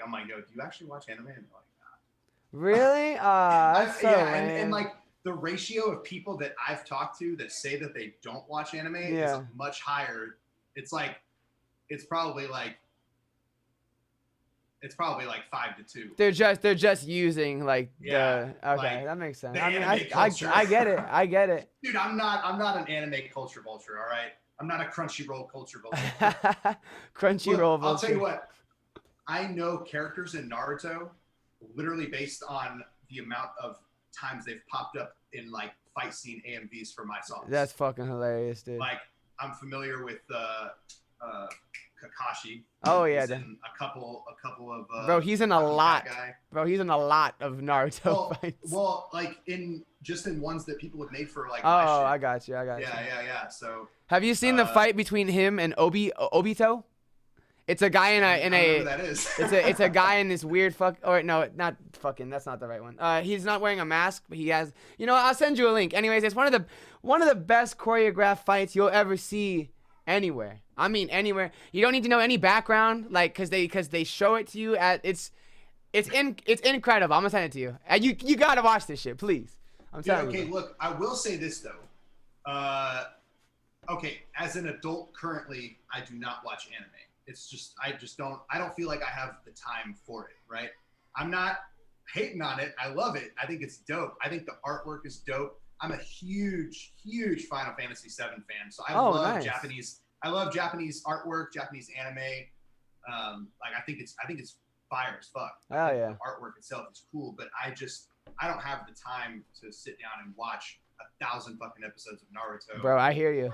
I'm like, yo, do you actually watch anime? And they're like, nah. Really? That's so lame. And like the ratio of people that I've talked to that say that they don't watch anime is much higher. It's probably like 5 to 2. They're just using that makes sense. I mean, I get it. Dude, I'm not an anime culture vulture, all right? I'm not a Crunchyroll culture vulture. Crunchyroll vulture. I'll tell you what. I know characters in Naruto literally based on the amount of times they've popped up in fight scene AMVs for my songs. That's fucking hilarious, dude. I'm familiar with Kakashi. Oh yeah, in a couple of bro, he's in a lot. Bro, he's in a lot of Naruto fights. Well, in ones that people have made for Oh, I got you. Yeah. So have you seen the fight between him and Obito? It's a guy in a who that is. it's a guy in this weird that's not the right one. He's not wearing a mask, but he has, I'll send you a link. Anyways, it's one of the best choreographed fights you'll ever see anywhere. I mean anywhere. You don't need to know any background, cause they show it to you it's incredible. I'm gonna send it to you. You gotta watch this shit, please. I'm telling you. Okay, look, I will say this though. Okay, as an adult currently, I do not watch anime. It's just I don't feel like I have the time for it, right? I'm not hating on it. I love it. I think it's dope. I think the artwork is dope. I'm a huge Final Fantasy VII fan. So I love Japanese artwork, Japanese anime. I think it's fire as fuck. Oh yeah. The artwork itself is cool, but I don't have the time to sit down and watch 1,000 fucking episodes of Naruto. Bro, I hear you.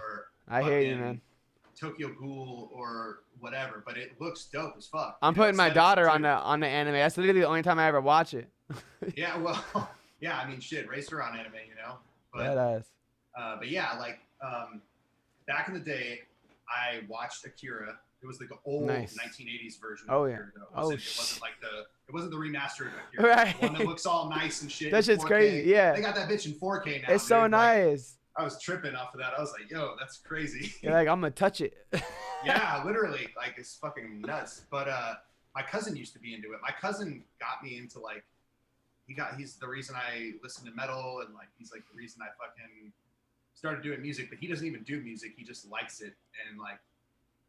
I hear you, man. Tokyo Ghoul or whatever, but it looks dope as fuck. I'm putting my daughter on the anime. That's literally the only time I ever watch it. Yeah, well, yeah, I mean, shit, race her on anime, But, badass. But yeah, back in the day, I watched Akira. It was the old 1980s version of Akira. It wasn't the remastered Akira. Right. The one that looks all nice and shit. That shit's crazy. Yeah. They got that bitch in 4K now. It's so nice. I was tripping off of that. I was like, yo, that's crazy. You're like, I'm gonna touch it. Yeah, literally, like it's fucking nuts. But my cousin used to be into it. My cousin got me into like, he's the reason I listen to metal, and like he's like the reason I fucking started doing music. But he doesn't even do music. He just likes it, and like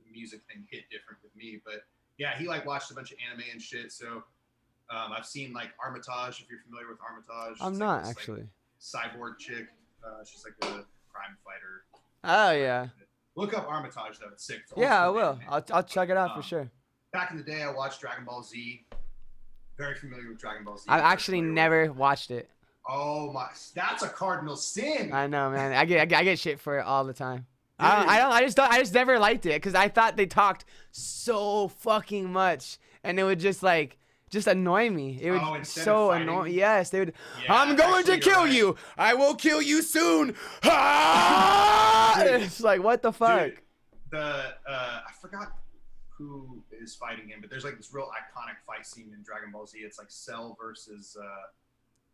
the music thing hit different with me. But yeah, he like watched a bunch of anime and shit. So I've seen like Armitage, if you're familiar with Armitage. I'm it's not like this, actually. Like, cyborg chick. She's like a crime fighter. Oh yeah. Look up Armitage though; it's sick. It's yeah, I will. I'll check it out for sure. Back in the day, I watched Dragon Ball Z. Very familiar with Dragon Ball Z. I've actually never watched it. Oh my, that's a cardinal sin. I know, man. I get shit for it all the time. I just never liked it because I thought they talked so fucking much, and it would just annoy me. It would so annoy. Yes, they would. Yeah, I'm going to kill you. I will kill you soon. It's like, what the fuck? Dude, I forgot who is fighting him, but there's like this real iconic fight scene in Dragon Ball Z. It's like Cell versus.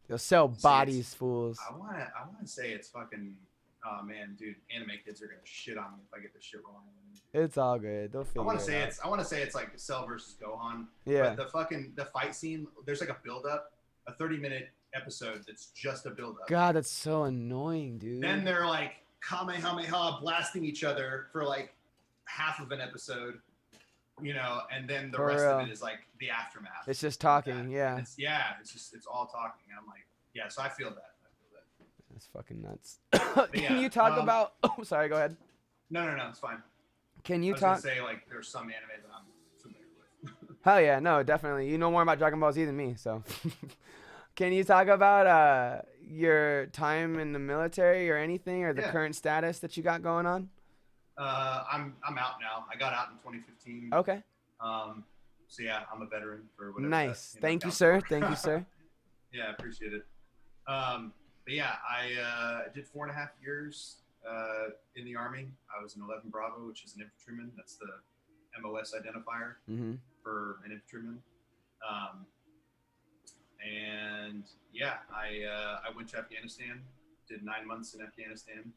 They'll sell bodies, fools. I wanna say it's fucking. Oh man, dude, anime kids are gonna shit on me if I get this shit wrong. It's all good. They'll figure it out. I want to say it's like Cell versus Gohan. Yeah. But the fight scene, there's like a build up, a 30-minute episode that's just a build up. God, that's so annoying, dude. Then they're like Kamehameha blasting each other for like half of an episode, you know, and then the rest of it is like the aftermath. It's just talking, yeah. It's all talking. And I'm like, yeah, so I feel that. That's fucking nuts. Can you talk about? Oh, sorry. Go ahead. No, it's fine. Can you I was gonna say like there's some anime that I'm familiar with. Hell yeah, no, definitely. You know more about Dragon Ball Z than me, so. Can you talk about your time in the military or anything, or the current status that you got going on? I'm out now. I got out in 2015. Okay. So yeah, I'm a veteran for whatever. Nice. Thank you, sir. Thank you, sir. Yeah, I appreciate it. But yeah, I did 4.5 years in the Army. I was an 11 Bravo, which is an infantryman. That's the MOS identifier for an infantryman. And yeah, I went to Afghanistan, did 9 months in Afghanistan.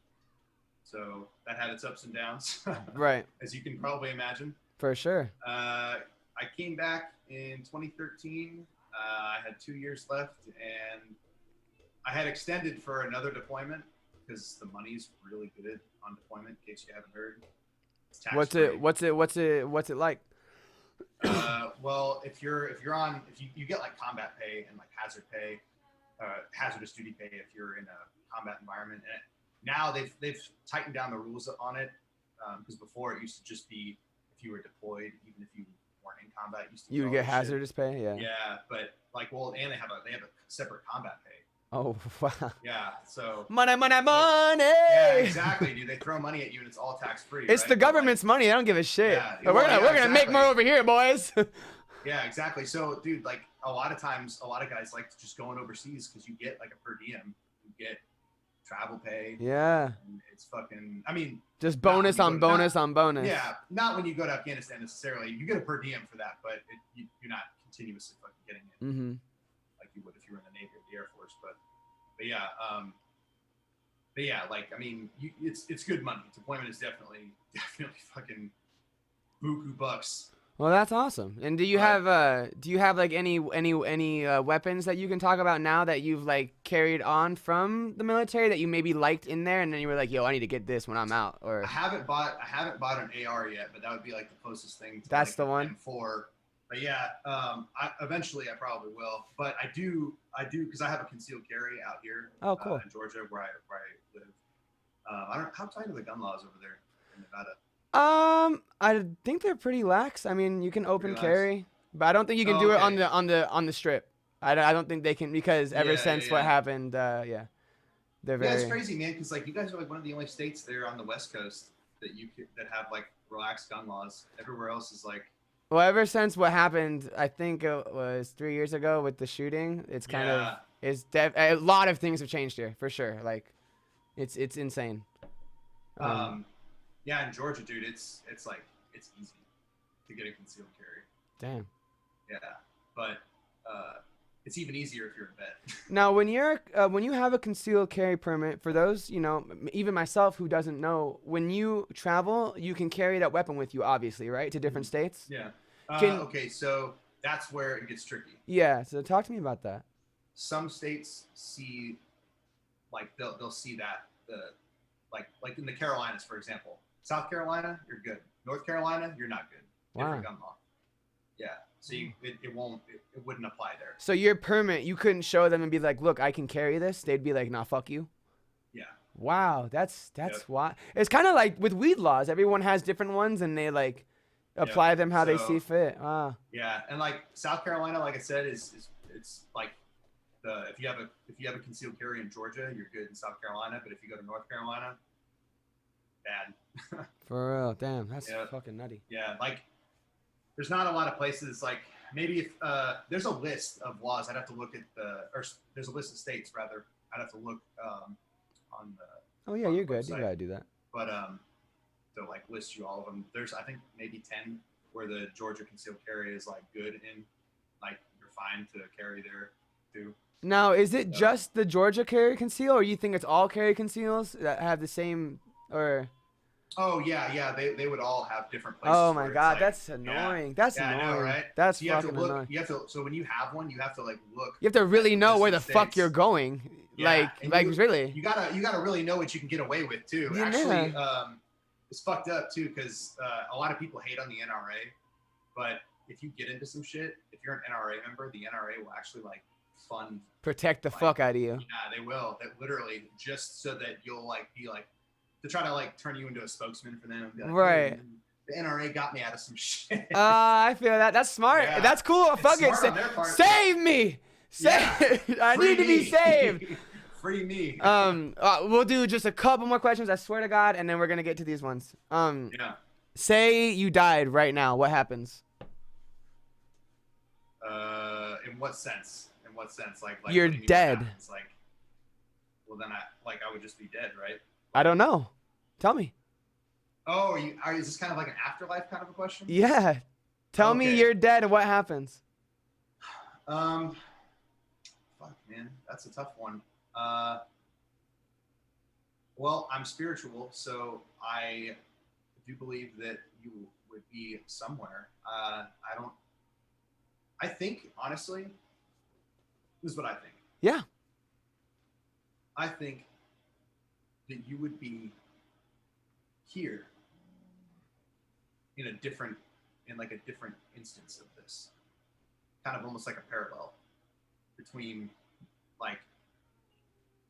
So that had its ups and downs. Right. As you can probably imagine. For sure. I came back in 2013. I had 2 years left, and I had extended for another deployment because the money's really good on deployment. In case you haven't heard, it's tax-free. What's it like? Well, if you get like combat pay and like hazard pay, hazardous duty pay if you're in a combat environment. And now they've tightened down the rules on it because before it used to just be if you were deployed, even if you weren't in combat, you would get hazardous pay. Yeah. Yeah, but like and they have a separate combat pay. Oh wow. Yeah, so money. Yeah, exactly, dude. They throw money at you and it's all tax free. It's the government's money. They don't give a shit. Yeah, but we're gonna make more over here, boys. Yeah, exactly. So, dude, like a lot of times, a lot of guys like just going overseas because you get like a per diem, you get travel pay. Yeah. And it's fucking. I mean, just bonus on bonus on bonus. Yeah, not when you go to Afghanistan necessarily. You get a per diem for that, but you're not continuously fucking getting it. Mm-hmm. Like you would if you were in the Navy or the Air Force, but yeah, like I mean, it's good money. Deployment is definitely fucking buku bucks. Well, that's awesome. And do you have like any weapons that you can talk about now that you've like carried on from the military that you maybe liked in there, and then you were like, yo, I need to get this when I'm out? Or I haven't bought an AR yet, but that would be like the closest thing to that's like the one. M4. But yeah, eventually I probably will. But I do because I have a concealed carry out here. Oh, cool. In Georgia, where I live. I don't know how tight are the gun laws over there in Nevada. I think they're pretty lax. I mean, you can open carry, but I don't think you can do it on the strip. I don't think they can because ever since what happened, they're very. Yeah, it's crazy, man. Because like you guys are like one of the only states there on the West Coast that have like relaxed gun laws. Everywhere else is like. Well, ever since what happened, I think it was 3 years ago with the shooting, it's kind of a lot of things have changed here for sure. Like, it's insane. Yeah, in Georgia, dude, it's like it's easy to get a concealed carry. Damn. Yeah, but it's even easier if you're in bed. Now, when you have a concealed carry permit, for those, even myself who doesn't know, when you travel, you can carry that weapon with you, obviously, right? To different states. Yeah. Okay, so that's where it gets tricky. Yeah. So talk to me about that. Some states see, like they'll see that like in the Carolinas, for example. South Carolina, you're good. North Carolina, you're not good. Different gun law. Yeah. So it wouldn't apply there. So your permit, you couldn't show them and be like, look, I can carry this. They'd be like, nah, fuck you. Yeah. Wow, that's why. It's kind of like with weed laws. Everyone has different ones, and they like apply them how they see fit. Yeah, and like South Carolina, like I said, is it's like if you have a concealed carry in Georgia, you're good in South Carolina. But if you go to North Carolina, bad. For real, damn, that's fucking nutty. Yeah, like. There's not a lot of places, like maybe if there's a list of laws, I'd have to look at there's a list of states rather. I'd have to look on the. Oh yeah, you're good. You gotta do that. But to like list you all of them, there's I think maybe 10 where the Georgia concealed carry is like good in, like you're fine to carry there too. Now, is it just the Georgia carry conceal, or you think it's all carry conceals that have the same or? Oh yeah, they would all have different places. Oh my god, like, that's annoying. That's annoying. I know, right? That's fucking annoying. You have to. So when you have one, you have to like look. You have to really know where the fuck you're going. Yeah, like really. You gotta really know what you can get away with too. Yeah. Actually, it's fucked up too because a lot of people hate on the NRA, but if you get into some shit, if you're an NRA member, the NRA will actually like protect the fuck out of you. Yeah, they will. That literally just so that you'll like be like. To try to like turn you into a spokesman for them. And be like, right. Hey, the NRA got me out of some shit. I feel that. That's smart. Yeah. That's cool. Fuck it. Save me. I need to be saved. Free me. We'll do just a couple more questions. I swear to God, and then we're gonna get to these ones. Say you died right now. What happens? In what sense? In what sense? Like you're dead. Like, well, then I would just be dead, right? I don't know. Tell me. Oh, is this kind of like an afterlife kind of a question? Yeah. Tell me you're dead and what happens. Fuck, man. That's a tough one. Well, I'm spiritual, so I do believe that you would be somewhere. I think, honestly, this is what I think. Yeah. I think that you would be here in a different instance of this, kind of almost like a parallel between like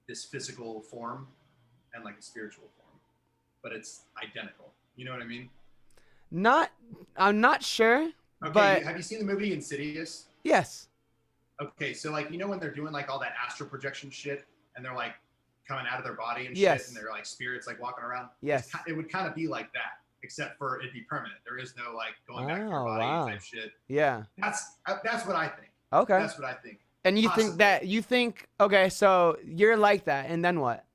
this physical form and like a spiritual form, but it's identical. You know what I mean? I'm not sure. Okay, but have you seen the movie Insidious? Yes. Okay, so like when they're doing like all that astral projection shit and they're like coming out of their body and yes. shit, and they're like spirits like walking around. Yes. It would kind of be like that, except for it'd be permanent. There is no like going back to your body type shit. Yeah. That's what I think. Okay. That's what I think. And you think okay, so you're like that, and then what?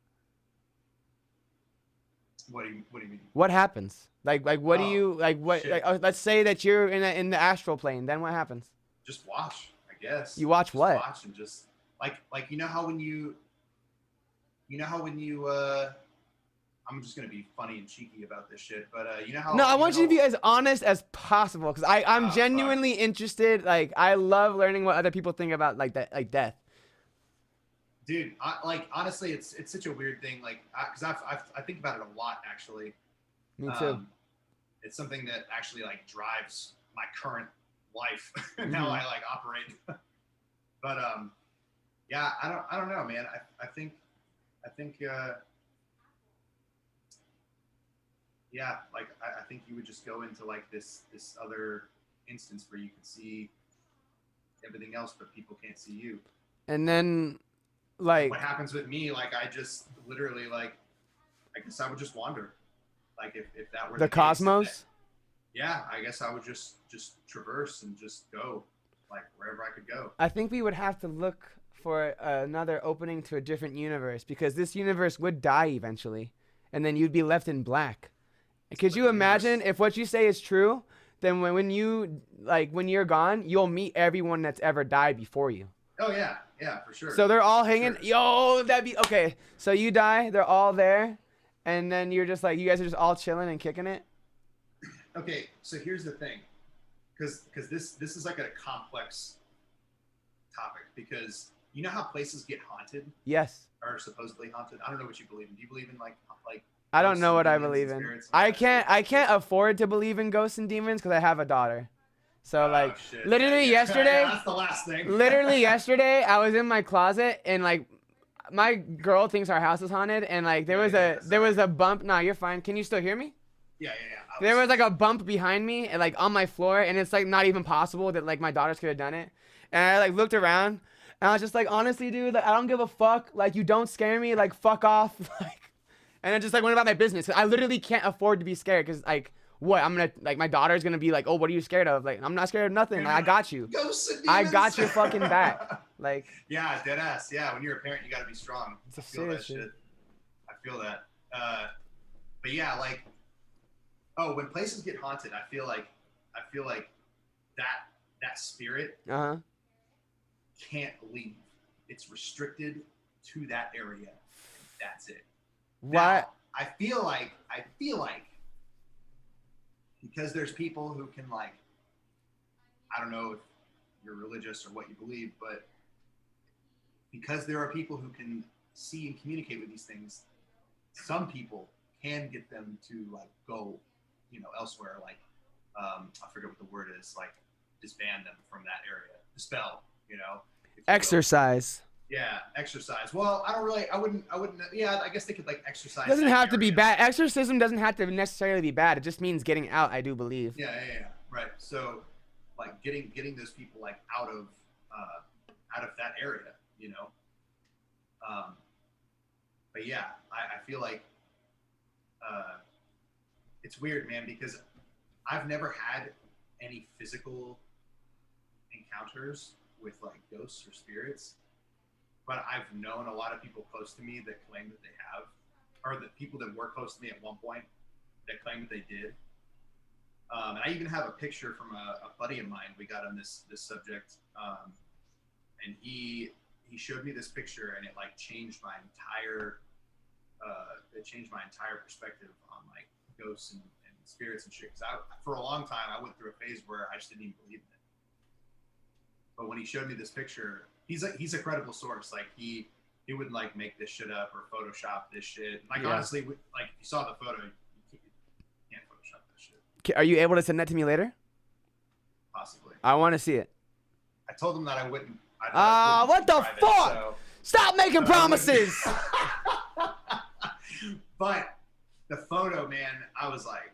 What do you mean? What happens? Like what do you like? What? Like, let's say that you're in the astral plane. Then what happens? Just watch, I guess. You watch what? Watch and just like you know how when you I'm just gonna be funny and cheeky about this shit, but you know how. No, I want you to be as honest as possible because I'm genuinely interested. Like I love learning what other people think about like that, like death. Dude, honestly, it's such a weird thing. Like, because I think about it a lot actually. Me too. It's something that actually like drives my current life and how I like operate. But yeah, I don't know, man. I think yeah, like I think you would just go into like this other instance where you can see everything else, but people can't see you. And then, like, what happens with me? Like, I just literally like, I guess I would just wander. Like if that were the cosmos. Yeah, I guess I would just traverse and just go like wherever I could go. I think we would have to look for another opening to a different universe because this universe would die eventually, and then you'd be left in black. Could you imagine if what you say is true? Then when you're gone, you'll meet everyone that's ever died before you. Oh yeah, yeah, for sure. So they're all hanging. Sure. Yo, that'd be okay. So you die, they're all there, and then you're just like, you guys are just all chilling and kicking it. Okay, so here's the thing, because this is like a complex topic, because you know how places get haunted? Yes. Or supposedly haunted. I don't know what you believe in. Do you believe in like? I don't know what I believe in. I can't afford to believe in ghosts and demons because I have a daughter. So like literally yesterday, yeah, that's the last thing. Literally yesterday, I was in my closet and like my girl thinks our house is haunted, and like there was a bump. Nah, you're fine. Can you still hear me? Yeah. There was like a bump behind me and like on my floor, and it's like not even possible that like my daughters could have done it. And I like looked around and I was just like, honestly, dude, like I don't give a fuck. Like you don't scare me. Like fuck off. Like, and I just like went about my business. I literally can't afford to be scared because like. What I'm gonna like my daughter's gonna be like, oh, what are you scared of? Like I'm not scared of nothing. Like, I got you. I got your fucking back. Like yeah, dead ass. Yeah, when you're a parent, you gotta be strong. I feel that shit. I feel that. But yeah, like, oh, when places get haunted, I feel like that spirit can't leave. It's restricted to that area. That's it. What? Now, I feel like. Because there's people who can like, I don't know if you're religious or what you believe, but because there are people who can see and communicate with these things, some people can get them to like go, elsewhere. Like, I forget what the word is, like disband them from that area, dispel, Exorcise. Yeah, exercise. Well, I wouldn't, yeah, I guess they could like exercise. It doesn't have to be bad. Exorcism doesn't have to necessarily be bad. It just means getting out, I do believe. Yeah. Right. So, like getting those people like out of that area, But yeah, I feel like it's weird, man, because I've never had any physical encounters with like ghosts or spirits. But I've known a lot of people close to me that claim that they have, or the people that were close to me at one point that claim that they did. And I even have a picture from a buddy of mine. We got on this subject, and he showed me this picture, and it like changed my entire perspective on like ghosts and spirits and shit. Because for a long time I went through a phase where I just didn't even believe in it. But when he showed me this picture. He's a credible source. Like he would like make this shit up or Photoshop this shit. Like honestly, like if you saw the photo, you can't Photoshop this shit. Are you able to send that to me later? Possibly. I want to see it. I told him that I wouldn't. What the fuck? So, stop making promises. But the photo, man, I was like.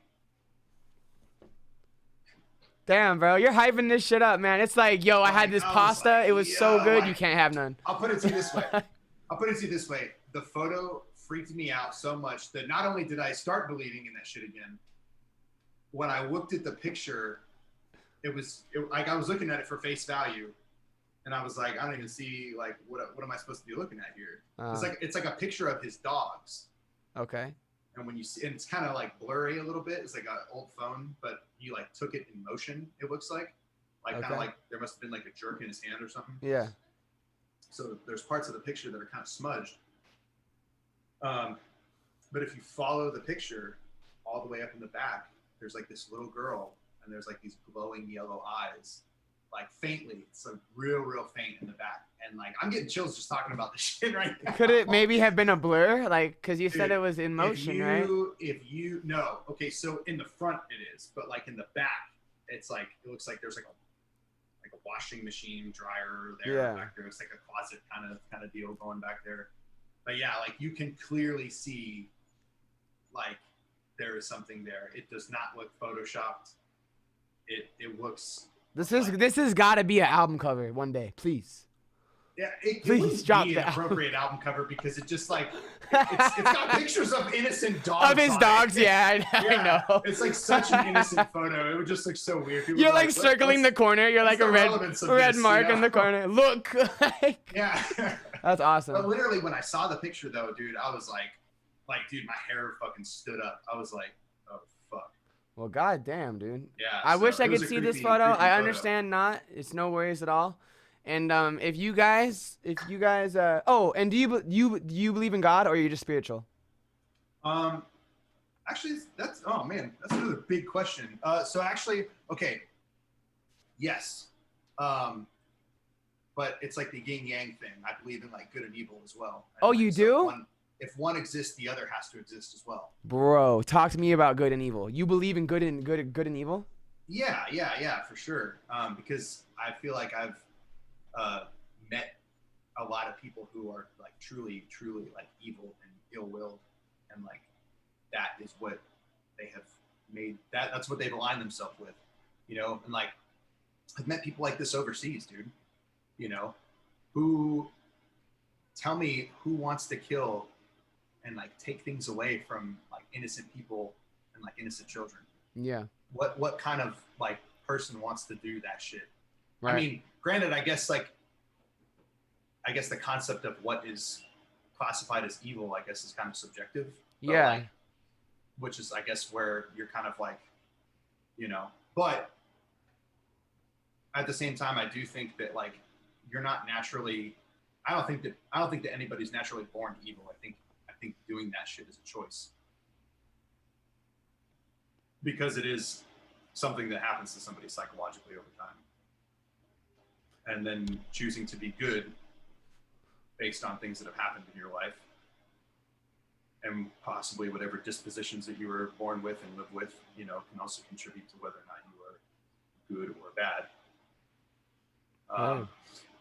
Damn, bro, you're hyping this shit up, man. It's like, yo, I had this pasta. Like, it was so good, you can't have none. I'll put it to you this way. The photo freaked me out so much that not only did I start believing in that shit again, when I looked at the picture, like I was looking at it for face value, and I was like, I don't even see like what am I supposed to be looking at here? It's like a picture of his dogs. Okay. And when you see, and it's kind of like blurry a little bit. It's like an old phone, but he like took it in motion. It looks like kind of like there must have been like a jerk in his hand or something. Yeah. So there's parts of the picture that are kind of smudged. But if you follow the picture all the way up in the back, there's like this little girl, and there's like these glowing yellow eyes, like faintly. It's like real faint in the back. And like I'm getting chills just talking about this shit right now. Could it maybe have been a blur? Like, because you said it was in motion, right? Okay, so in the front it is, but like in the back, it's like it looks like there's like a washing machine dryer there. Back there. It's like a closet kind of deal going back there. But yeah, like you can clearly see like there is something there. It does not look photoshopped. It looks. This has got to be an album cover one day, please. Yeah, it would be an appropriate album cover because it just like it's got pictures of innocent dogs. Of his dogs, yeah, I know. It's like such an innocent photo. It would just look so weird. People You're like circling the corner. You're like a red mark in the corner. Look. Yeah. That's awesome. But literally, when I saw the picture, though, dude, I was like, dude, my hair fucking stood up. I was like, oh fuck. Well, goddamn, dude. Yeah. I wish I could see this photo. I understand not. It's no worries at all. And if you guys, oh, and do you believe in God, or are you just spiritual? Actually, that's oh man, that's another big question. So actually, okay, yes, but it's like the yin yang thing. I believe in like good and evil as well. And Oh, like, you so do? if one exists, the other has to exist as well. Bro, talk to me about good and evil. You believe in good and evil? Yeah, for sure. Because I feel like I've met a lot of people who are like truly like evil and ill-willed, and like that is what they have made. That's what they've aligned themselves with, you know. And like I've met people like this overseas, dude. You know, who tell me who wants to kill and like take things away from like innocent people and like innocent children. Yeah. What kind of like person wants to do that shit? Right. I mean, granted, I guess the concept of what is classified as evil, I guess, is kind of subjective. Yeah. Like, which is, I guess, where you're kind of like, you know, but at the same time, I do think that like you're not naturally. I don't think that anybody's naturally born evil. I think doing that shit is a choice, because it is something that happens to somebody psychologically over time. And then choosing to be good based on things that have happened in your life, and possibly whatever dispositions that you were born with and live with, you know, can also contribute to whether or not you are good or bad.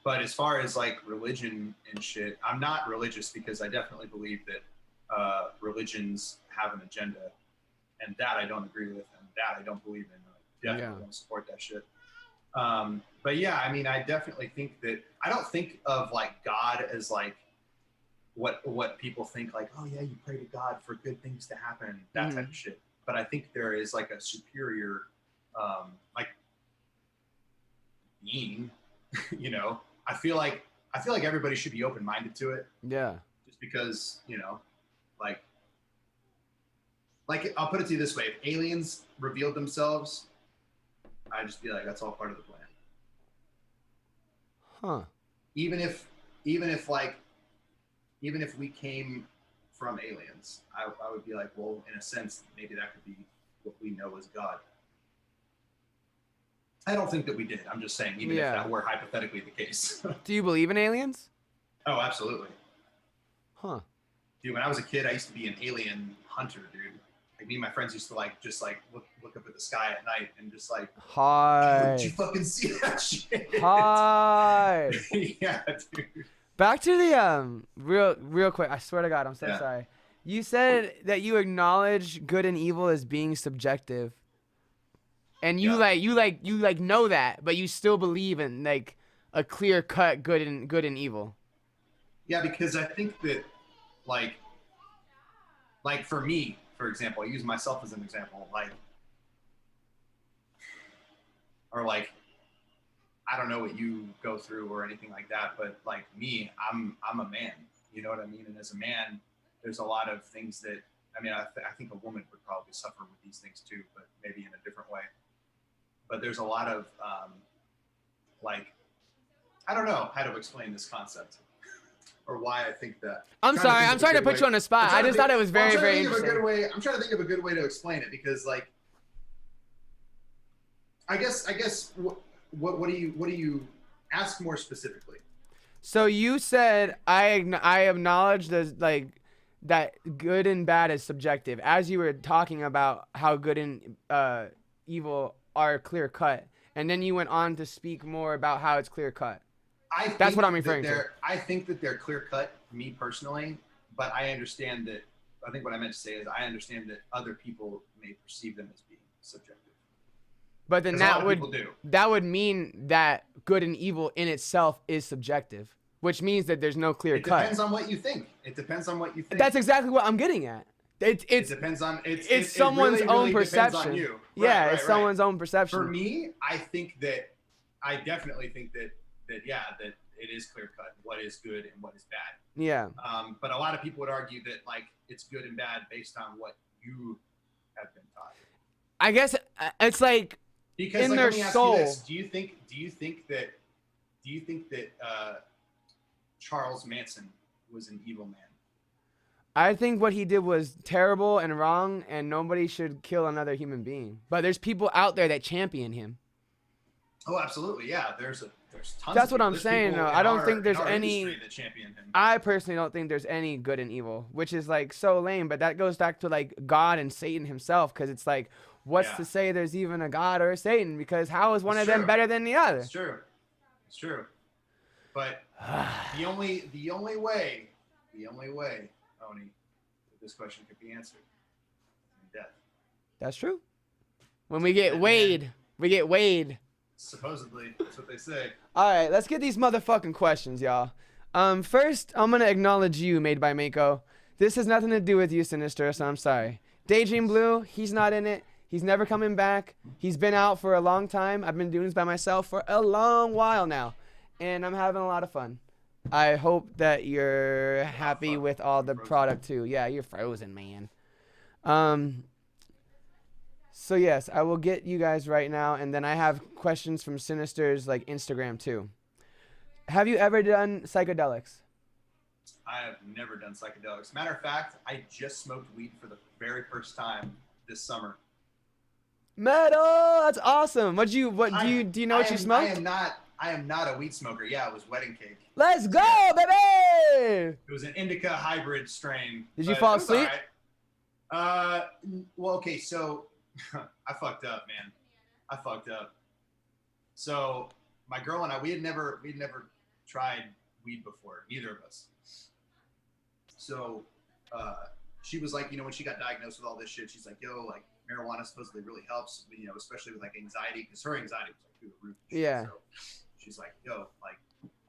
But as far as like religion and shit, I'm not religious, because I definitely believe that religions have an agenda, and that I don't agree with, and that I don't believe in. I definitely don't support that shit. But yeah, I mean, I definitely think that I don't think of like God as like what people think, like, oh yeah, you pray to God for good things to happen, that type of shit. But I think there is like a superior like being, you know. I feel like everybody should be open-minded to it. Yeah. Just because, you know, like I'll put it to you this way: if aliens revealed themselves, I'd just be like, that's all part of the plan. Huh. Even if we came from aliens, I would be like, well, in a sense, maybe that could be what we know as God. I don't think that we did. I'm just saying, even if that were hypothetically the case. Do you believe in aliens? Oh, absolutely. Huh. Dude, when I was a kid, I used to be an alien hunter, dude. Like, me and my friends used to like just like look up at the sky at night and just like, hi. Did you fucking see that shit? Hi. Yeah, dude. Back to the real quick. I swear to God, I'm so sorry. You said that you acknowledge good and evil as being subjective, and you know that, but you still believe in like a clear cut good and evil. Yeah, because I think that like for me, for example, I use myself as an example, like, or like, I don't know what you go through or anything like that, but like me, I'm a man, you know what I mean? And as a man, there's a lot of things that, I mean, I think a woman would probably suffer with these things too, but maybe in a different way. But there's a lot of like, I don't know how to explain this concept or why I think that. I'm sorry to put you on the spot. I just thought it was very interesting. I'm trying to think of a good way to explain it, because like, I guess what do you ask more specifically? So you said I acknowledge like that good and bad is subjective, as you were talking about how good and evil are clear cut, and then you went on to speak more about how it's clear cut. That's what I'm referring to. I think that they're clear cut, me personally, but I understand that. I think what I meant to say is I understand that other people may perceive them as being subjective. But then that would mean that good and evil in itself is subjective, which means that there's no clear cut. It depends on what you think. That's exactly what I'm getting at. It depends on it's someone's own perception. You. Yeah, it's someone's own perception. For me, I definitely think that it is clear cut what is good and what is bad. Yeah. But a lot of people would argue that like it's good and bad based on what you have been taught. I guess it's like, because in their soul. Do you think do you think that Charles Manson was an evil man? I think what he did was terrible and wrong, and nobody should kill another human being. But there's people out there that champion him. Oh, absolutely, yeah. There's tons. That's what I'm saying, though. I don't think there's any. That champion him. I personally don't think there's any good and evil, which is like so lame. But that goes back to like God and Satan himself, because it's like, what's to say there's even a God or a Satan? Because how is one of them better than the other? It's true. It's true. But the only way, Oni, that this question could be answered is death. That's true. When we get weighed, we get weighed. Supposedly, that's what they say. All right, let's get these motherfucking questions, y'all. First, I'm gonna acknowledge you, Made by Mako. This has nothing to do with you, Sinizter, so I'm sorry. Daydream Blue, he's not in it. He's never coming back. He's been out for a long time. I've been doing this by myself for a long while now, and I'm having a lot of fun. I hope that you're happy with all the product too. Yeah, you're frozen, man. So yes, I will get you guys right now, and then I have questions from Sinizter's like Instagram too. Have you ever done psychedelics? I have never done psychedelics. Matter of fact, I just smoked weed for the very first time this summer. Metal, that's awesome. Do you know what you smoked? I am not a weed smoker. Yeah, it was wedding cake. Let's go, baby! It was an indica hybrid strain. Did you fall asleep? Right. Well, okay, so I fucked up, man. I fucked up. So my girl and I, we had never tried weed before, neither of us. So she was like, when she got diagnosed with all this shit, she's like, yo, like marijuana supposedly really helps, especially with like anxiety, because her anxiety was like through the roof. Yeah. So she's like, yo, like,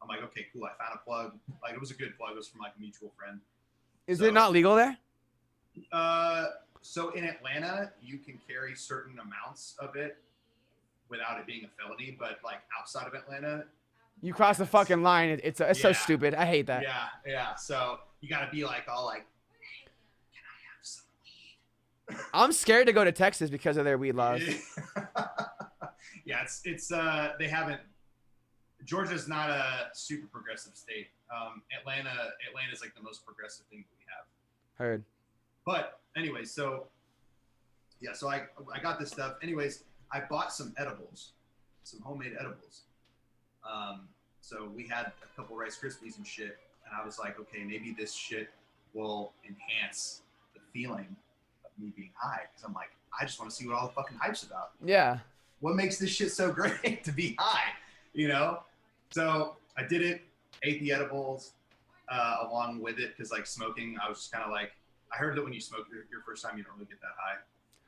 I'm like, okay, cool. I found a plug. Like, it was a good plug. It was from like a mutual friend. Is it not legal there? So in Atlanta, you can carry certain amounts of it without it being a felony, but like outside of Atlanta, you cross the fucking line. It's so stupid. I hate that. Yeah. So you gotta be like all like, hey, can I have some weed? I'm scared to go to Texas because of their weed laws. Yeah, it's they haven't. Georgia's not a super progressive state. Atlanta's like the most progressive thing that we have. Heard. But anyways, so I got this stuff. Anyways, I bought some edibles, some homemade edibles. So we had a couple Rice Krispies and shit, and I was like, okay, maybe this shit will enhance the feeling of me being high, because I'm like, I just want to see what all the fucking hype's about. Yeah. What makes this shit so great to be high, So I did it, ate the edibles along with it, because like smoking, I was just kind of like, I heard that when you smoke your first time, you don't really get that high.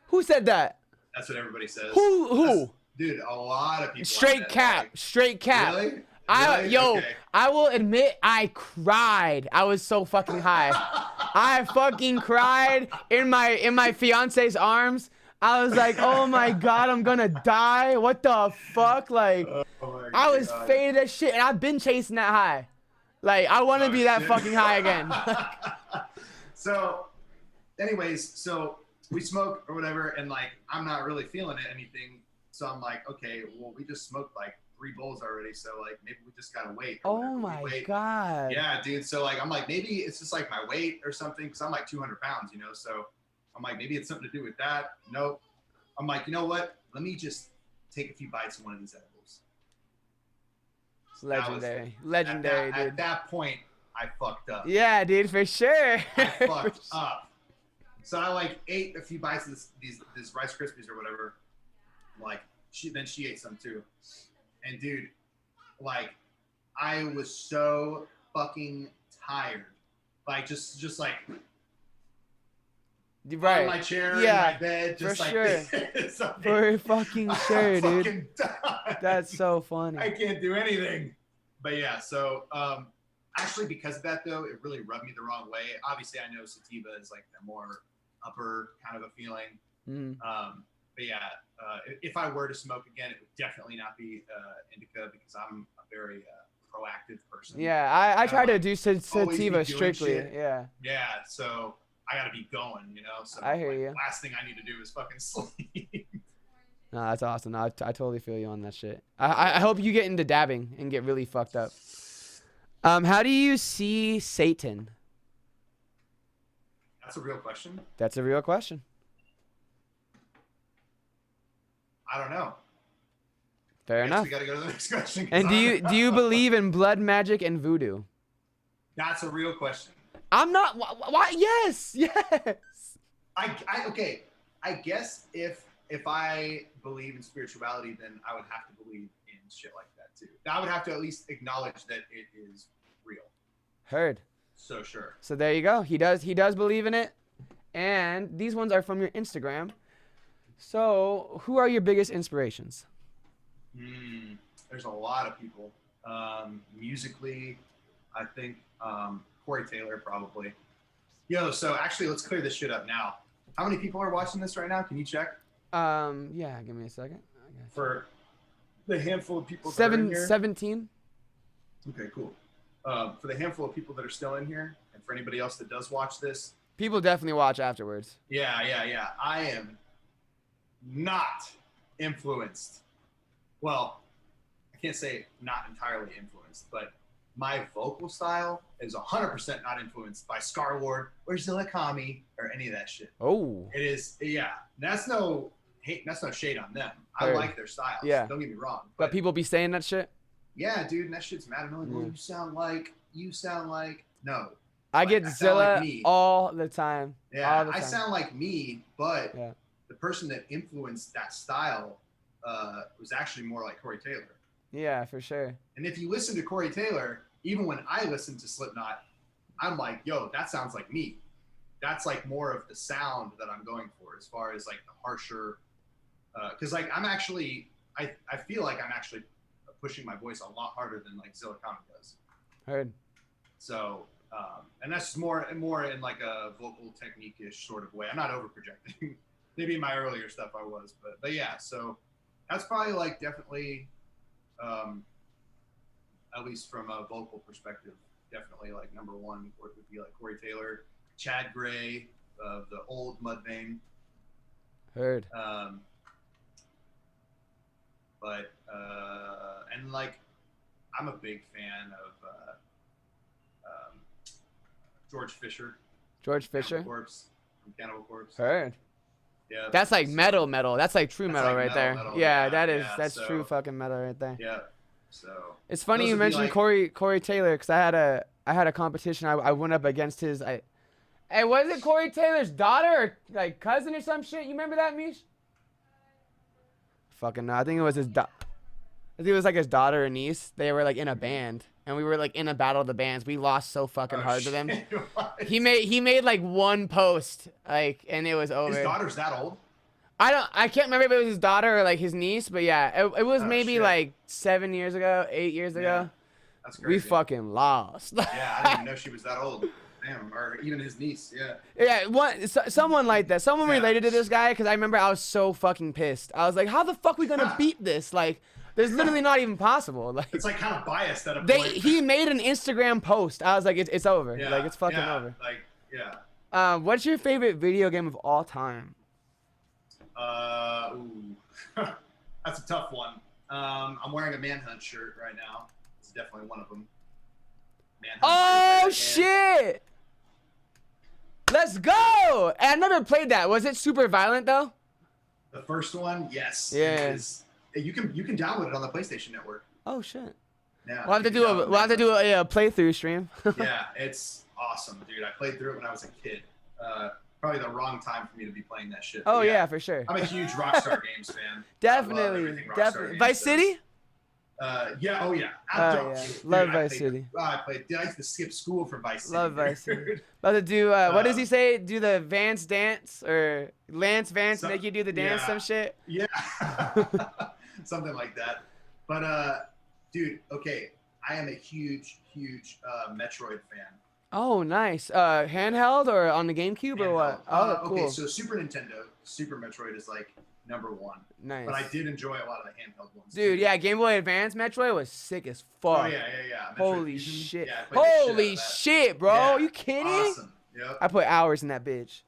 Who said that? That's what everybody says. Who? Dude, a lot of people. Straight cap. Really? Okay. I will admit I cried. I was so fucking high. I fucking cried in my fiance's arms. I was like, oh my God, I'm gonna die. What the fuck? Like, I was faded as shit, and I've been chasing that high. Like, I want to be that fucking high again. So, anyways, so we smoke or whatever, and like, I'm not really feeling anything. So I'm like, okay, well, we just smoked like 3 bowls already, so like maybe we just gotta wait. Oh my God. Yeah, dude. So like, I'm like, maybe it's just like my weight or something, because I'm like 200 pounds, So I'm like, maybe it's something to do with that. Nope. I'm like, you know what? Let me just take a few bites of one of these edibles. Legendary, dude. At that point, I fucked up. Yeah, dude, for sure. I fucked up. So I like ate a few bites of these Rice Krispies or whatever. Like she ate some too. And dude, like I was so fucking tired. Like just like right on my chair in my bed, just for like sure. this. For fucking sure, dude. Fucking died. That's so funny. I can't do anything. But yeah, so actually because of that though, it really rubbed me the wrong way. Obviously I know sativa is like the more upper kind of a feeling. But yeah, if I were to smoke again, it would definitely not be indica, because I'm a very proactive person. Yeah, I try to do sativa strictly. Yeah. Yeah, so I got to be going, So I hear you. Last thing I need to do is fucking sleep. No, that's awesome. No, I totally feel you on that shit. I hope you get into dabbing and get really fucked up. How do you see Satan? That's a real question. That's a real question. I don't know. Fair enough. We gotta go to the next question. And do you believe in blood magic and voodoo? That's a real question. I'm not. Why? Yes. Okay. I guess if I believe in spirituality, then I would have to believe in shit like that too. I would have to at least acknowledge that it is real. Heard. So sure. So there you go. He does believe in it. And these ones are from your Instagram. So who are your biggest inspirations? There's a lot of people. Musically, I think Corey Taylor probably. Yo, so actually, let's clear this shit up now. How many people are watching this right now? Can you check? Yeah, give me a second. For the handful of people that are in here. 17. Okay, cool. For the handful of people that are still in here, and for anybody else that does watch this. People definitely watch afterwards. Yeah. I am not influenced. Well, I can't say not entirely influenced, but my vocal style is 100% not influenced by Scarlord or Zillakami or any of that shit. Oh. It is, yeah. That's no hate. That's no shade on them. I like their styles. Yeah. Don't get me wrong. But people be saying that shit? Yeah, dude. And that shit's mad annoying. Oh, you sound like. No. I get Zilla like all the time. Yeah, all the time. I sound like me, but the person that influenced that style was actually more like Corey Taylor. Yeah, for sure. And if you listen to Corey Taylor, even when I listen to Slipknot, I'm like, yo, that sounds like me. That's like more of the sound that I'm going for as far as like the harsher, because like I'm actually, I feel like I'm actually pushing my voice a lot harder than like Zillakami does. Heard. So, and that's more in like a vocal technique-ish sort of way. I'm not over projecting. Maybe in my earlier stuff I was, but yeah. So that's probably like definitely, at least from a vocal perspective, definitely like number one would be like Corey Taylor, Chad Gray of the old Mudvayne. Heard. And like, I'm a big fan of George Fisher. George Fisher? From Cannibal Corpse. Heard. Yeah. That's like metal. That's like true metal like right there. Metal. Yeah, that's true fucking metal right there. Yeah. So it's funny you mentioned like, Corey Taylor, because I had a competition. I went up against his. Hey, was it Corey Taylor's daughter or like cousin or some shit? You remember that, Mish? Fucking no. I think it was I think it was like his daughter or niece. They were like in a band, and we were like in a battle of the bands. We lost so fucking hard to them. He made like one post, like, and it was over. His daughter's that old? I can't remember if it was his daughter or like his niece, but yeah, it was maybe like 7 years ago, 8 years ago. That's crazy. We fucking lost. Yeah, I didn't even know she was that old. Damn, or even his niece. Yeah. Yeah, someone like that. Someone related to this guy, because I remember I was so fucking pissed. I was like, how the fuck we gonna beat this? Like, there's literally not even possible. Like, it's like kind of biased at a point. He made an Instagram post. I was like, it's over. Yeah, like, it's fucking over. Like, yeah. What's your favorite video game of all time? That's a tough one. I'm wearing a Manhunt shirt right now. It's definitely one of them. Manhunt. Oh shit! Let's go! And I never played that. Was it super violent though? The first one, yes. Yeah. You can download it on the PlayStation Network. Oh shit. Yeah. We'll have to do a playthrough stream. Yeah, it's awesome, dude. I played through it when I was a kid. Probably the wrong time for me to be playing that shit. Oh yeah, for sure. I'm a huge Rockstar Games fan. Definitely. Vice City? Yeah. Oh yeah. Love Vice City. I used to skip school for Vice City. Love Vice City. About to do what does he say? Do the Vance dance or Lance Vance make you do the dance? Some shit. Yeah. Something like that. But dude, okay, I am a huge Metroid fan. Oh, nice. Handheld or on the GameCube or what? Oh, cool. Okay, so Super Nintendo, Super Metroid is like #1. Nice. But I did enjoy a lot of the handheld ones. Dude, yeah, Game Boy Advance Metroid was sick as fuck. Oh, yeah. Holy shit. Holy shit, bro. Yeah. Are you kidding? Awesome. Yep. I put hours in that bitch.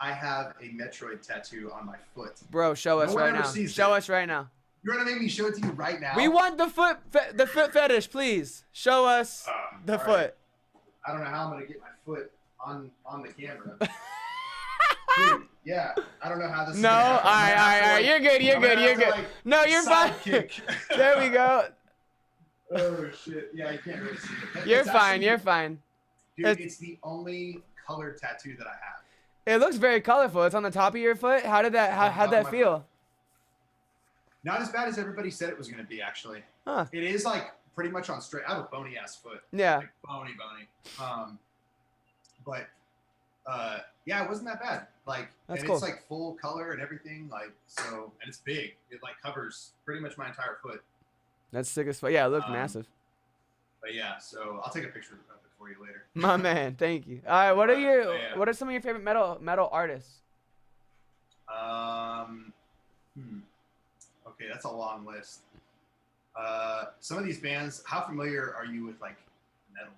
I have a Metroid tattoo on my foot. Bro, show us right now. Show us right now. You're gonna make me show it to you right now? We want the foot fetish, please. Show us the foot. Right. I don't know how I'm gonna get my foot on the camera. Dude, yeah, I don't know how this is gonna happen. All right. You're good. Like, no, you're fine. There we go. Oh, shit. Yeah, you can't really see it. You're fine. Dude, it's the only colored tattoo that I have. It looks very colorful. It's on the top of your foot. How'd that feel? Foot. Not as bad as everybody said it was going to be, actually. Huh. It is, like, pretty much on straight. I have a bony-ass foot. Yeah. Like, bony. Yeah, it wasn't that bad. Like, That's and cool. It's, like, full color and everything. Like, so, and it's big. It, like, covers pretty much my entire foot. That's sick as fuck. Yeah, it looked massive. But, yeah, so I'll take a picture of it for you later. My man, thank you. All right, what are some of your favorite metal artists? Okay, that's a long list. Some of these bands, how familiar are you with like metal?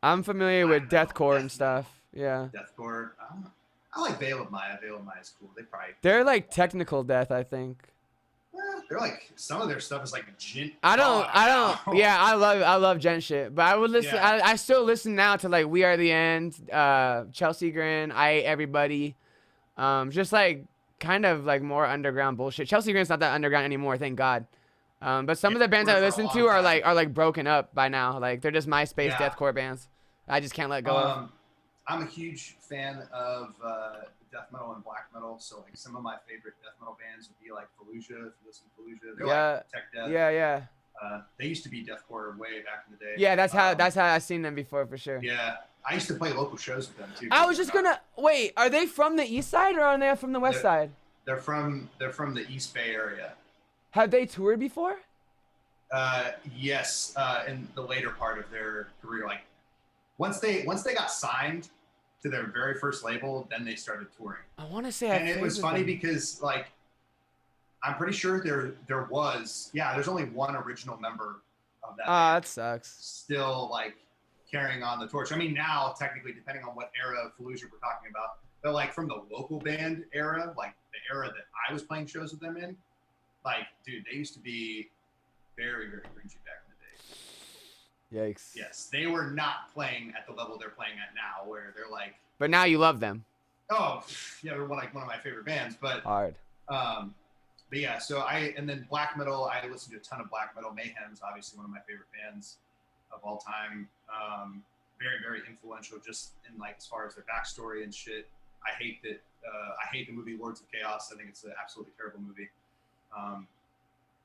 I'm familiar with deathcore and stuff. Yeah. Deathcore. I like Veil of Maya. Veil of Maya is cool. They're like technical death, I think. They're like, some of their stuff is like gent. I don't. Yeah, I love gent shit. But I would listen. Yeah. I still listen now to like We Are the End, Chelsea Grin, I Hate Everybody, just like kind of like more underground bullshit. Chelsea Grin's not that underground anymore, thank God. But some of the bands I listen to are like broken up by now. Like they're just MySpace deathcore bands. I just can't let go of. I'm a huge fan of death metal and black metal. So like some of my favorite death metal bands would be like Fallujah. If you listen to Fallujah, they're like tech death. Yeah. They used to be deathcore way back in the day. Yeah, that's how I've seen them before for sure. Yeah, I used to play local shows with them too. I was just gonna wait. Are they from the east side or are they from the west side? They're from the East Bay area. Have they toured before? Yes, in the later part of their career, like once they got signed to their very first label, then they started touring. I want to say, and it was funny because like I'm pretty sure there's only one original member of that. That sucks. Still like carrying on the torch. I mean, now technically, depending on what era of Fallujah we're talking about, but like from the local band era, like the era that I was playing shows with them in, like dude, they used to be very, very cringy back in the day. Yikes. Yes, they were not playing at the level they're playing at now, where they're like. But now you love them. Oh, yeah, they're one of my favorite bands. But hard. But yeah, so and then black metal. I listen to a ton of black metal. Mayhem's obviously one of my favorite bands of all time. Very, very influential, just in like as far as their backstory and shit. I hate the movie Lords of Chaos. I think it's an absolutely terrible movie.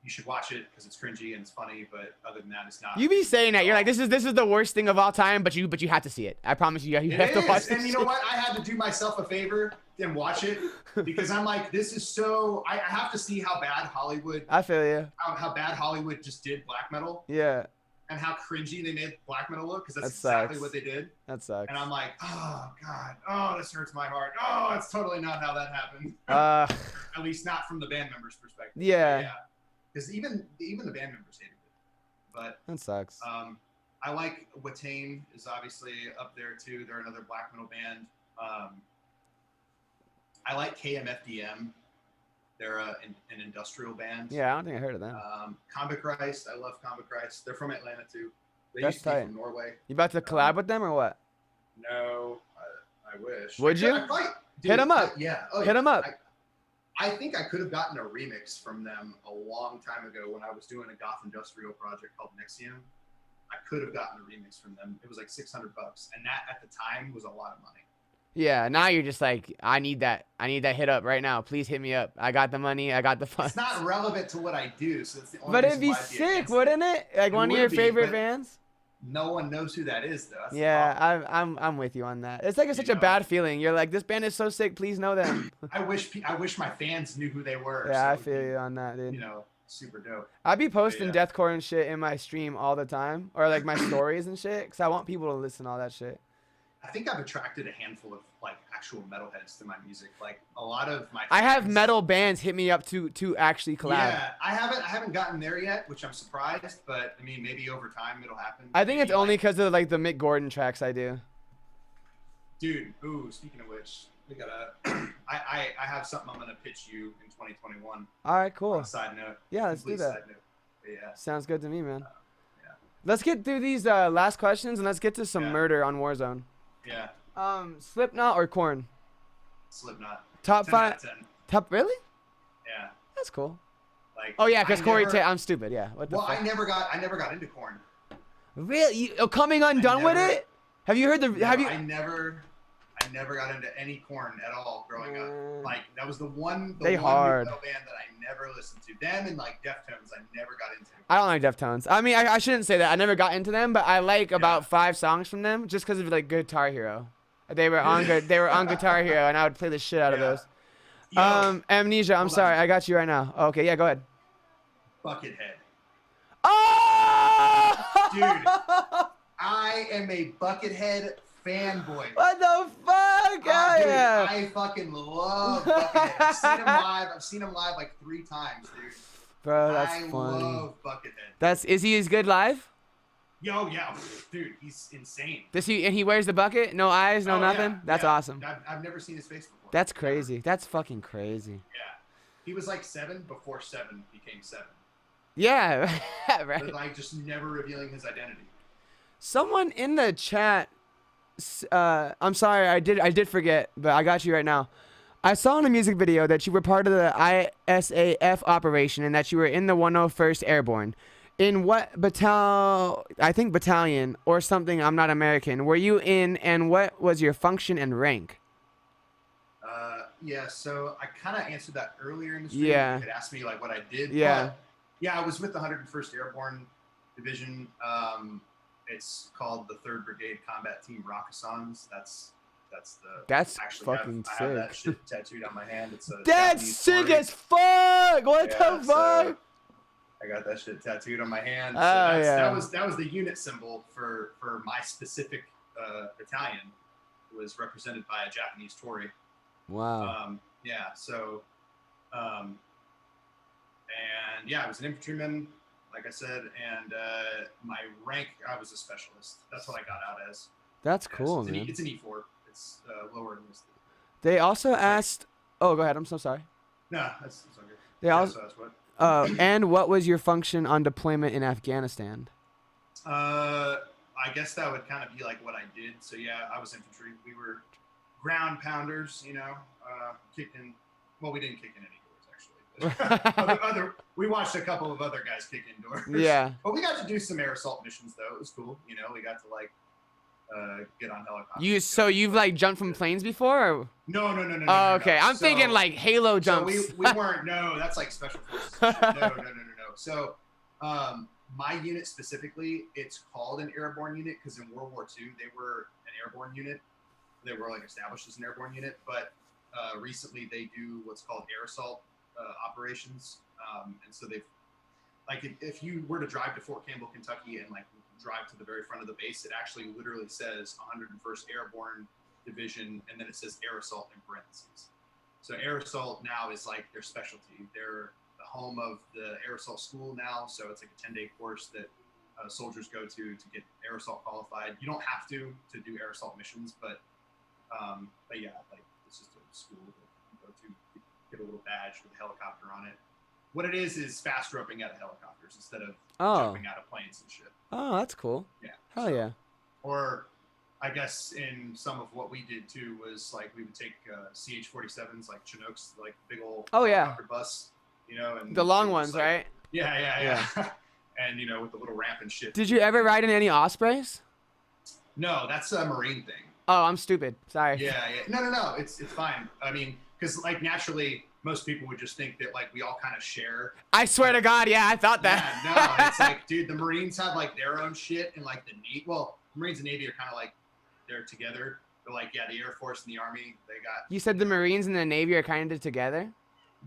You should watch it because it's cringy and it's funny, but other than that, it's not. You be saying that you're like this is the worst thing of all time, but you have to see it. I promise you have to watch it. And you know what? I had to do myself a favor and watch it because I'm like, this is so. I have to see how bad Hollywood. I feel you. How bad Hollywood just did black metal. Yeah. And how cringy they made black metal look because that's exactly what they did. That sucks. And I'm like, oh god, oh this hurts my heart. Oh, it's totally not how that happened. At least not from the band members' perspective. Yeah. Because even the band members hated it. But that sucks. I like Watain is obviously up there too. They're another black metal band. I like KMFDM. They're an industrial band. Yeah, I don't think I heard of them. Combat Christ, I love Combat Christ. They're from Atlanta too. They That's used to be from Norway. You about to collab with them or what? No, I wish. Would you? Hit them up. Yeah. Hit them up. I think I could have gotten a remix from them a long time ago when I was doing a goth industrial project called Nexium. I could have gotten a remix from them. It was like $600, and that at the time was a lot of money. Yeah, now you're just like, I need that hit up right now. Please hit me up. I got the money. I got the funds. It's not relevant to what I do, so it's the only. But it'd be sick, wouldn't it? Like one of your favorite bands. No one knows who that is, though. That's yeah, I'm with you on that. It's like such a bad feeling. You're like, this band is so sick. Please know them. I wish my fans knew who they were. Yeah, so I feel you on that, dude. You know, super dope. I'd be posting deathcore and shit in my stream all the time, or like my stories and shit, because I want people to listen to all that shit. I think I've attracted a handful of like actual metalheads to my music. Like a lot of my. I have metal bands hit me up to actually collab. Yeah, I haven't gotten there yet, which I'm surprised. But I mean, maybe over time it'll happen. I think it's only because of like the Mick Gordon tracks I do. Dude, ooh, speaking of which, We gotta. I have something I'm gonna pitch you in 2021. All right, cool. On a side note. Yeah, let's do that. Side note. Yeah. Sounds good to me, man. Yeah. Let's get through these last questions and let's get to some murder on Warzone. Yeah. Slipknot or Korn? Slipknot. Top 5. Top really? Yeah. That's cool. Like. Oh yeah, because Corey. I'm stupid. Yeah. What the fuck? I never got into Korn. Really? Coming undone with it? Have you heard the? No, have you? I never got into any Korn at all growing up. Like that was the one metal band that I never listened to. Them and like Deftones, I never got into. I don't like Deftones. I mean, I shouldn't say that. I never got into them, but I like about 5 songs from them just because of like Guitar Hero. They were on good. They were on Guitar Hero, and I would play the shit out of those. Yo, Amnesia. I'm sorry. I got you right now. Okay, yeah, go ahead. Buckethead. Oh! Dude, I am a Buckethead fanboy. What the fuck? Dude, I fucking love Buckethead. I've seen him live like 3 times, dude. Bro, that's funny. I love Buckethead. Is he as good live? Yo, yeah, dude, he's insane. And he wears the bucket? No eyes, no nothing? Yeah, that's awesome. I've never seen his face before. That's crazy. Never. That's fucking crazy. Yeah. He was like 7 before 7 became 7. Yeah, right. But like just never revealing his identity. Someone in the chat, I'm sorry, I did forget, but I got you right now. I saw in a music video that you were part of the ISAF operation and that you were in the 101st Airborne. In what battalion or something, I'm not American, were you in, and what was your function and rank? Yeah, so I kind of answered that earlier in the stream. Yeah. You could ask me like what I did. Yeah. But, yeah, I was with the 101st Airborne Division. It's called the 3rd Brigade Combat Team Rakkasans. That's fucking sick. I have that shit tattooed on my hand. It's that's sick as fuck. What the fuck? So I got that shit tattooed on my hand. So that was the unit symbol for my specific battalion. It was represented by a Japanese Tory. Wow. And I was an infantryman, like I said, and my rank, I was a specialist. That's what I got out as. That's cool, man. It's an E4. It's lower enlisted. They also asked. Oh, go ahead. I'm so sorry. No, that's all good. They also. So that's what. And what was your function on deployment in Afghanistan? I guess that would kind of be like what I did. So yeah, I was infantry. We were ground pounders, kicking. Well, we didn't kick in any doors actually. We watched a couple of other guys kick indoors. Yeah. But we got to do some air assault missions though. It was cool. We got to like get on helicopters. So you've like jumped from planes before? Or? No. Oh, okay. I'm thinking like Halo jumps. So we weren't. No, that's like special forces. No. So, my unit specifically, it's called an airborne unit because in World War II they were an airborne unit. They were like established as an airborne unit, but recently they do what's called air assault operations, and so they've like if you were to drive to Fort Campbell, Kentucky, and like drive to the very front of the base, it actually literally says 101st Airborne Division, and then it says air assault in parentheses. So air assault now is like their specialty. They're the home of the air assault school now, so it's like a 10-day course that soldiers go to get air assault qualified. You don't have to do air assault missions, but yeah, like it's just a school that you go to get a little badge with a helicopter on it. What it is fast roping out of helicopters instead of jumping out of planes and shit. Oh, that's cool. Yeah. Hell yeah. Or I guess in some of what we did too was like we would take CH-47s, like Chinooks, like big old helicopter bus, and the long ones, like, right? Yeah. And with the little ramp and shit. Did you ever ride in any Ospreys? No, that's a Marine thing. Oh, I'm stupid. Sorry. Yeah. No. It's fine. I mean, because like naturally, most people would just think that like we all kind of share. I swear to God, yeah, I thought that. Yeah, no, it's like, dude, the Marines have like their own shit, and like the Navy. Well, Marines and Navy are kind of like they're together. But like, yeah, the Air Force and the Army, they got. You said the Marines and the Navy are kind of together.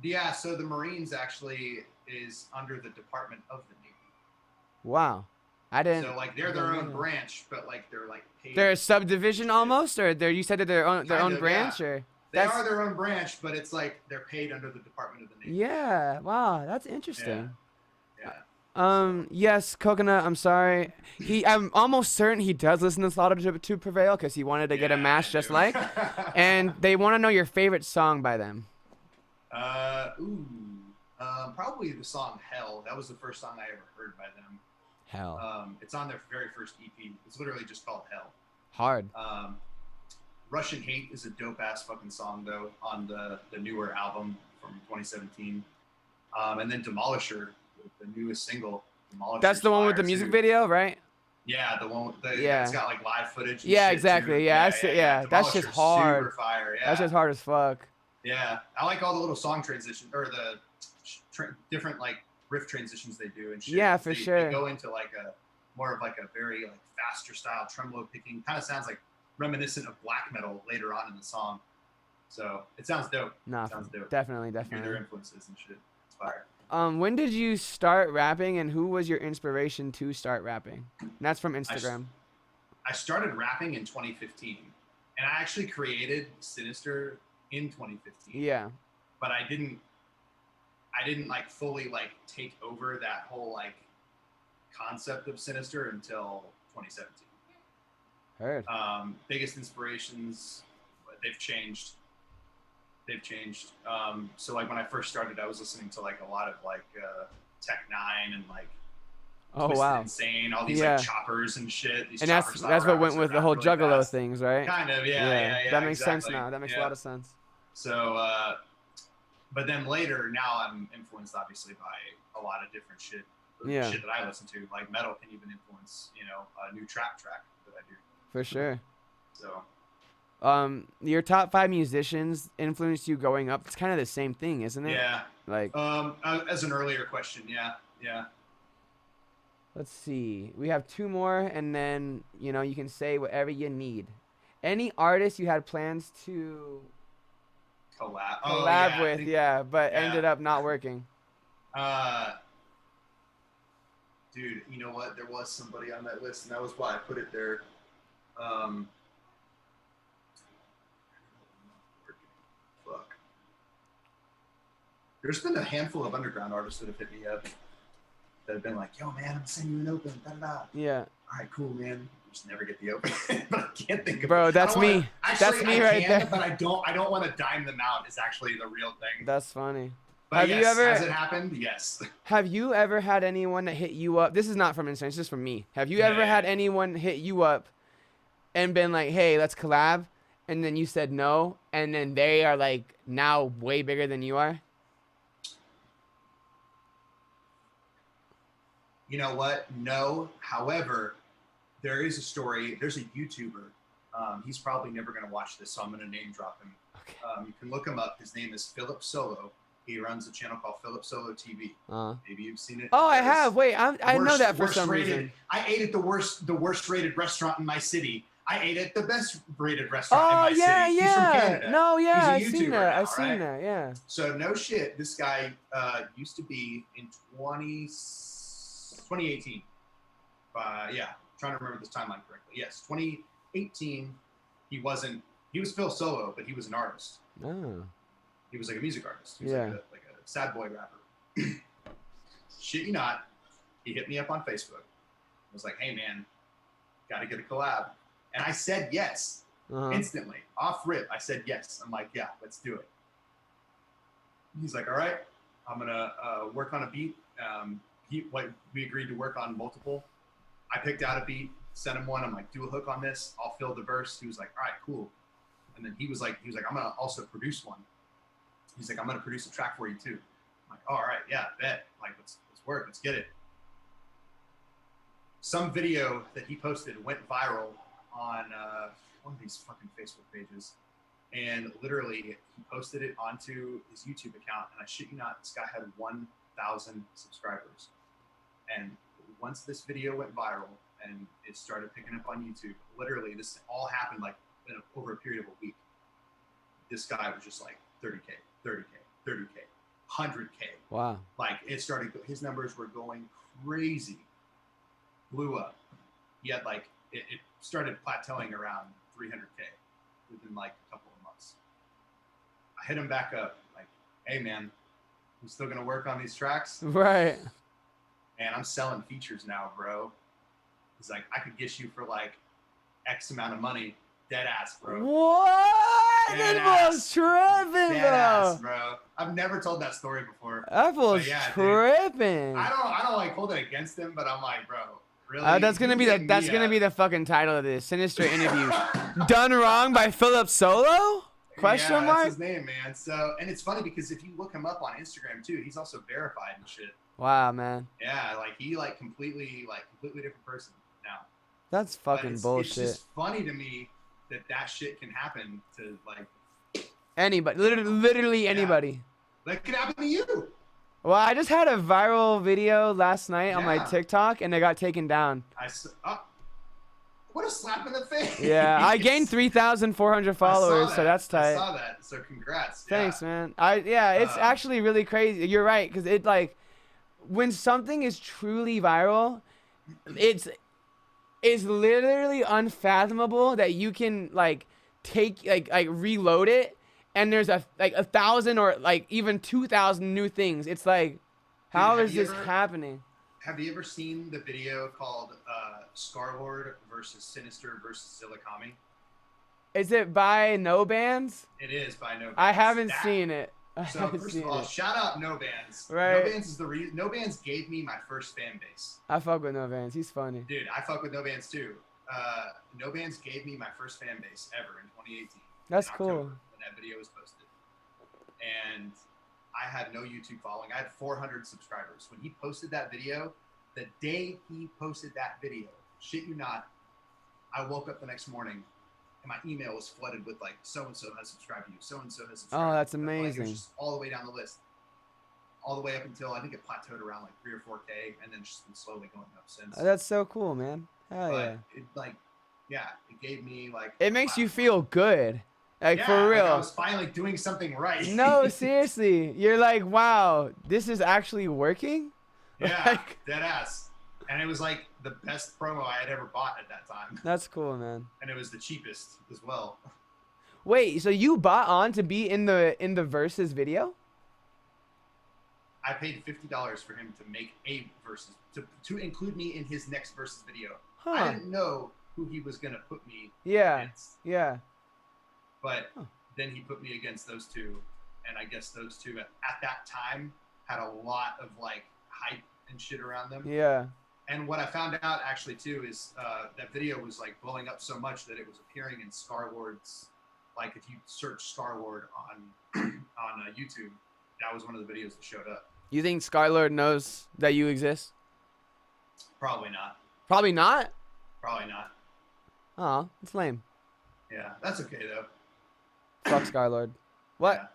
Yeah, so the Marines actually is under the Department of the Navy. Wow, I didn't. So like they're their own branch, but like they're like paid. They're a subdivision almost, or you said that their own branch, or. They are their own branch, but it's like they're paid under the Department of the Navy. Yeah. Wow, that's interesting. Yeah. Yes, Coconut. I'm sorry. I'm almost certain he does listen to Slaughter to Prevail because he wanted to get a mask just like. And they want to know your favorite song by them. Probably the song "Hell." That was the first song I ever heard by them. Hell. It's on their very first EP. It's literally just called "Hell." Hard. Russian Hate is a dope ass fucking song though on the newer album from 2017. And then Demolisher, the newest single. That's the one with the music video, right? Yeah, the one with it's got like live footage. Yeah, exactly. Too. Yeah. That's just hard. Super fire. Yeah. That's just hard as fuck. Yeah, I like all the little song transitions or the different like riff transitions they do and shit. Yeah, for sure. They go into like a more of like a very like faster style tremolo picking. Kind of sounds like reminiscent of black metal later on in the song. So it sounds dope. Nah, sounds dope. Definitely. Hear their influences and shit. It's fire. When did you start rapping, and who was your inspiration to start rapping? And that's from Instagram. I started rapping in 2015, and I actually created Sinizter in 2015. Yeah. But I didn't like fully like take over that whole like concept of Sinizter until 2017. Heard. Biggest inspirations, they've changed. So like when I first started, I was listening to like a lot of like Tech Nine and like Twisted Insane, all these like choppers and shit. And that's what went with the whole really Juggalo fast. Things, right? Kind of, yeah. That makes sense now. That makes a lot of sense. So, but then later, now I'm influenced obviously by a lot of different shit. Shit that I listen to, like metal can even influence, a new trap track that I do. For sure. So. Your top 5 musicians influenced you growing up. It's kind of the same thing, isn't it? Yeah. Like. As an earlier question, yeah. Let's see. We have 2 more, and then you can say whatever you need. Any artist you had plans to collab with, but ended up not working. Dude, you know what? There was somebody on that list, and that was why I put it there. Fuck. There's been a handful of underground artists that have hit me up that have been like, "Yo, man, I'm sending you an open." Da-da-da. Yeah. All right, cool, man. Just never get the open. But I can't think of Bro, that's me. That's me right there. But I don't want to dime them out. Is actually the real thing. That's funny. But has it happened? Yes. Have you ever had anyone that hit you up? This is not from Instagram. It's just from me. Have you ever had anyone hit you up and been like, "Hey, let's collab," and then you said no, and then they are like now way bigger than you are? You know what? No. However, there is a story. There's a YouTuber. He's probably never going to watch this, so I'm going to name drop him. Okay. You can look him up. His name is Philip Solo. He runs a channel called Philip Solo TV. Maybe you've seen it. Oh, I have. Wait, I know that for some reason. I ate at the worst rated restaurant in my city. I ate at the best rated restaurant in my city. He's from Canada. No, yeah, I've seen that. I've seen that, yeah. So no shit, this guy used to be in 2018. Trying to remember this timeline correctly. Yes, 2018. He was Phil Solo, but he was an artist. Oh. He was like a music artist. He was like a sad boy rapper. Shit you not, he hit me up on Facebook. I was like, "Hey man, gotta get a collab." And I said yes. Instantly. Off rip, I said yes. I'm like, "Yeah, let's do it." He's like, "All right, I'm gonna work on a beat." We agreed to work on multiple. I picked out a beat, sent him one. I'm like, "Do a hook on this. I'll fill the verse." He was like, "All right, cool." And then he was like, "I'm gonna also produce one." He's like, "I'm gonna produce a track for you too." I'm like, "Oh, all right, yeah, bet. Like, let's work. Let's get it." Some video that he posted went viral on one of these fucking Facebook pages, and literally he posted it onto his YouTube account. And I shit you not, this guy had 1,000 subscribers. And once this video went viral and it started picking up on YouTube, literally this all happened like over a period of a week. This guy was just like 30K, 30K, 30K, 100K. Wow. Like his numbers were going crazy. Blew up. He had like, it started plateauing around 300K within like a couple of months. I hit him back up like, "Hey man, I'm still going to work on these tracks." Right. man, I'm selling features now, bro. He's like, I could get you for like X amount of money. Dead ass, bro. What? That fool's tripping, Dead ass, bro. I've never told that story before. That fool's tripping. Dude, I don't like hold it against him, but I'm like, bro, really? That's gonna be the fucking title of this Sinizter interview. Done wrong by Philip Solo? Question mark? That's his name, man. So, and it's funny because if you look him up on Instagram too, he's also verified and shit. Wow, man. Yeah, like he completely different person now. That's fucking bullshit. It's just funny to me that shit can happen to like anybody, literally anybody. That could happen to you. Well, I just had a viral video last night on my TikTok, and it got taken down. What a slap in the face. Yeah, I gained 3,400 followers, so that's tight. I saw that, so congrats. Thanks, man. It's actually really crazy. You're right, because it like when something is truly viral, it's literally unfathomable that you can like take like reload it and there's a 1,000 or like even 2,000 new things. It's like, how is this happening? Have you ever seen the video called Scarlord versus Sinizter versus Zillakami? Is it by No Bands? It is by No Bands. I haven't seen it. So first of all, shout out No Bands. Right. No Bands is the reason. No Bands gave me my first fan base. I fuck with No Bands. He's funny. Dude, I fuck with No Bands too. No Bands gave me my first fan base ever in 2018. That's in cool. October, when that video was posted. And I had no YouTube following. I had 400 subscribers. When he posted that video, the day he posted that video, shit you not, I woke up the next morning and my email was flooded with like, so-and-so has subscribed to you, so-and-so has subscribed. Oh, that's like, amazing. it was just all the way down the list. All the way up until I think it plateaued around like 3 or 4K and then just been slowly going up since. Oh, that's so cool, man. Hell yeah. It gave me like. It makes you feel good. Like for real. Like I was finally doing something right. No, seriously. You're like, wow, this is actually working? Yeah, Like, dead ass. And it was like the best promo I had ever bought at that time. That's cool, man. And it was the cheapest as well. Wait, so you bought on to be in the Versus video? I paid $50 for him to make a Versus, to include me in his next Versus video. Huh. I didn't know who he was going to put me against. Yeah. But then he put me against those two. And I guess those two at that time had a lot of like hype and shit around them. Yeah. And what I found out actually too is that video was like blowing up so much that it was appearing in Scarlord's, like if you search Scarlord on YouTube, that was one of the videos that showed up. You think Scarlord knows that you exist? Probably not. Probably not? Probably not. Oh, it's lame. Yeah, that's okay though. Fuck Scarlord. What? Yeah.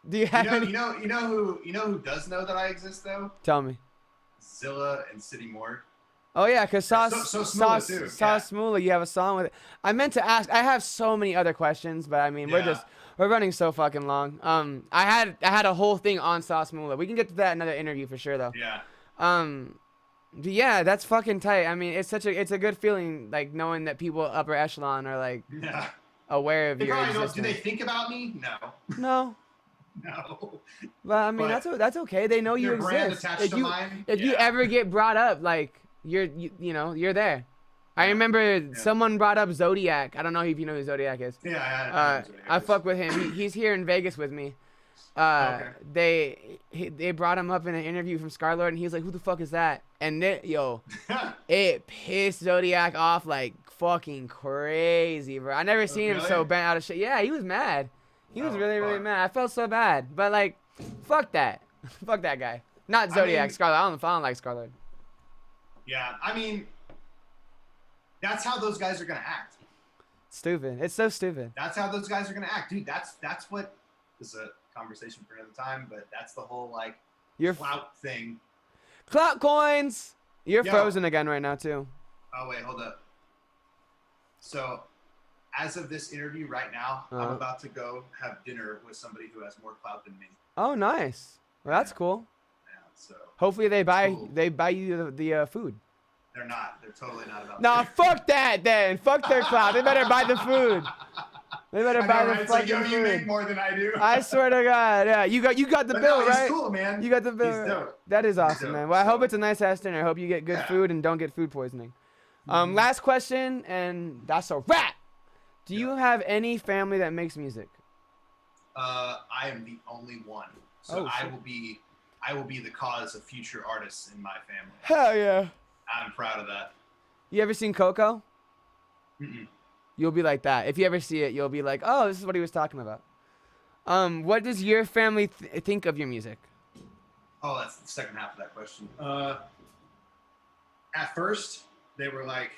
Do you have any? You know who does know that I exist though? Tell me. Zilla and City Morgue. Oh yeah, cause Sauce Smoola, Smoola, you have a song with it. I meant to ask. I have so many other questions, but I mean, we're running so fucking long. I had a whole thing on Sauce Smoola. We can get to that in another interview for sure though. Yeah. But yeah, that's fucking tight. I mean, it's a good feeling like knowing that people upper echelon are like aware of your existence. Do they think about me? No. No. No. But I mean, that's okay. They know you exist. If you ever get brought up, like you're there. I remember someone brought up Zodiac. I don't know if you know who Zodiac is. Yeah, I fuck with him. He's here in Vegas with me. They brought him up in an interview from Scarlord, and he was like, "Who the fuck is that?" And it pissed Zodiac off like fucking crazy, bro. I never seen him so bent out of shit. Yeah, he was mad. He was really mad. I felt so bad, but like, fuck that, fuck that guy. Not Zodiac, Scarlord. I don't like Scarlord. Yeah, I mean, that's how those guys are gonna act. Stupid. It's so stupid. That's how those guys are gonna act, dude. That's what. This is a conversation for another time, but that's the whole like clout thing. Clout coins. You're frozen again right now too. Oh wait, hold up. So, as of this interview right now, I'm about to go have dinner with somebody who has more clout than me. Oh, nice. Well, that's cool. Yeah. So. Hopefully they buy you the food. They're not. They're totally not about. Nah, fuck that then. Fuck their clout. They better buy the food. They better buy the right? fucking It's like, yo, you make food. more than I do. I swear to God, yeah. You got the But bill, no, he's right? cool, man. You got the bill. He's Right? dope. That is He's awesome, dope. man. Well, I hope So, it's a nice ass dinner. I hope you get good food and don't get food poisoning. Last question, and that's a wrap. Do you have any family that makes music? I am the only one. So I will be the cause of future artists in my family. Hell yeah. I'm proud of that. You ever seen Coco? Mm-mm. You'll be like that. If you ever see it, you'll be like, oh, this is what he was talking about. What does your family think of your music? Oh, that's the second half of that question. At first, they were like,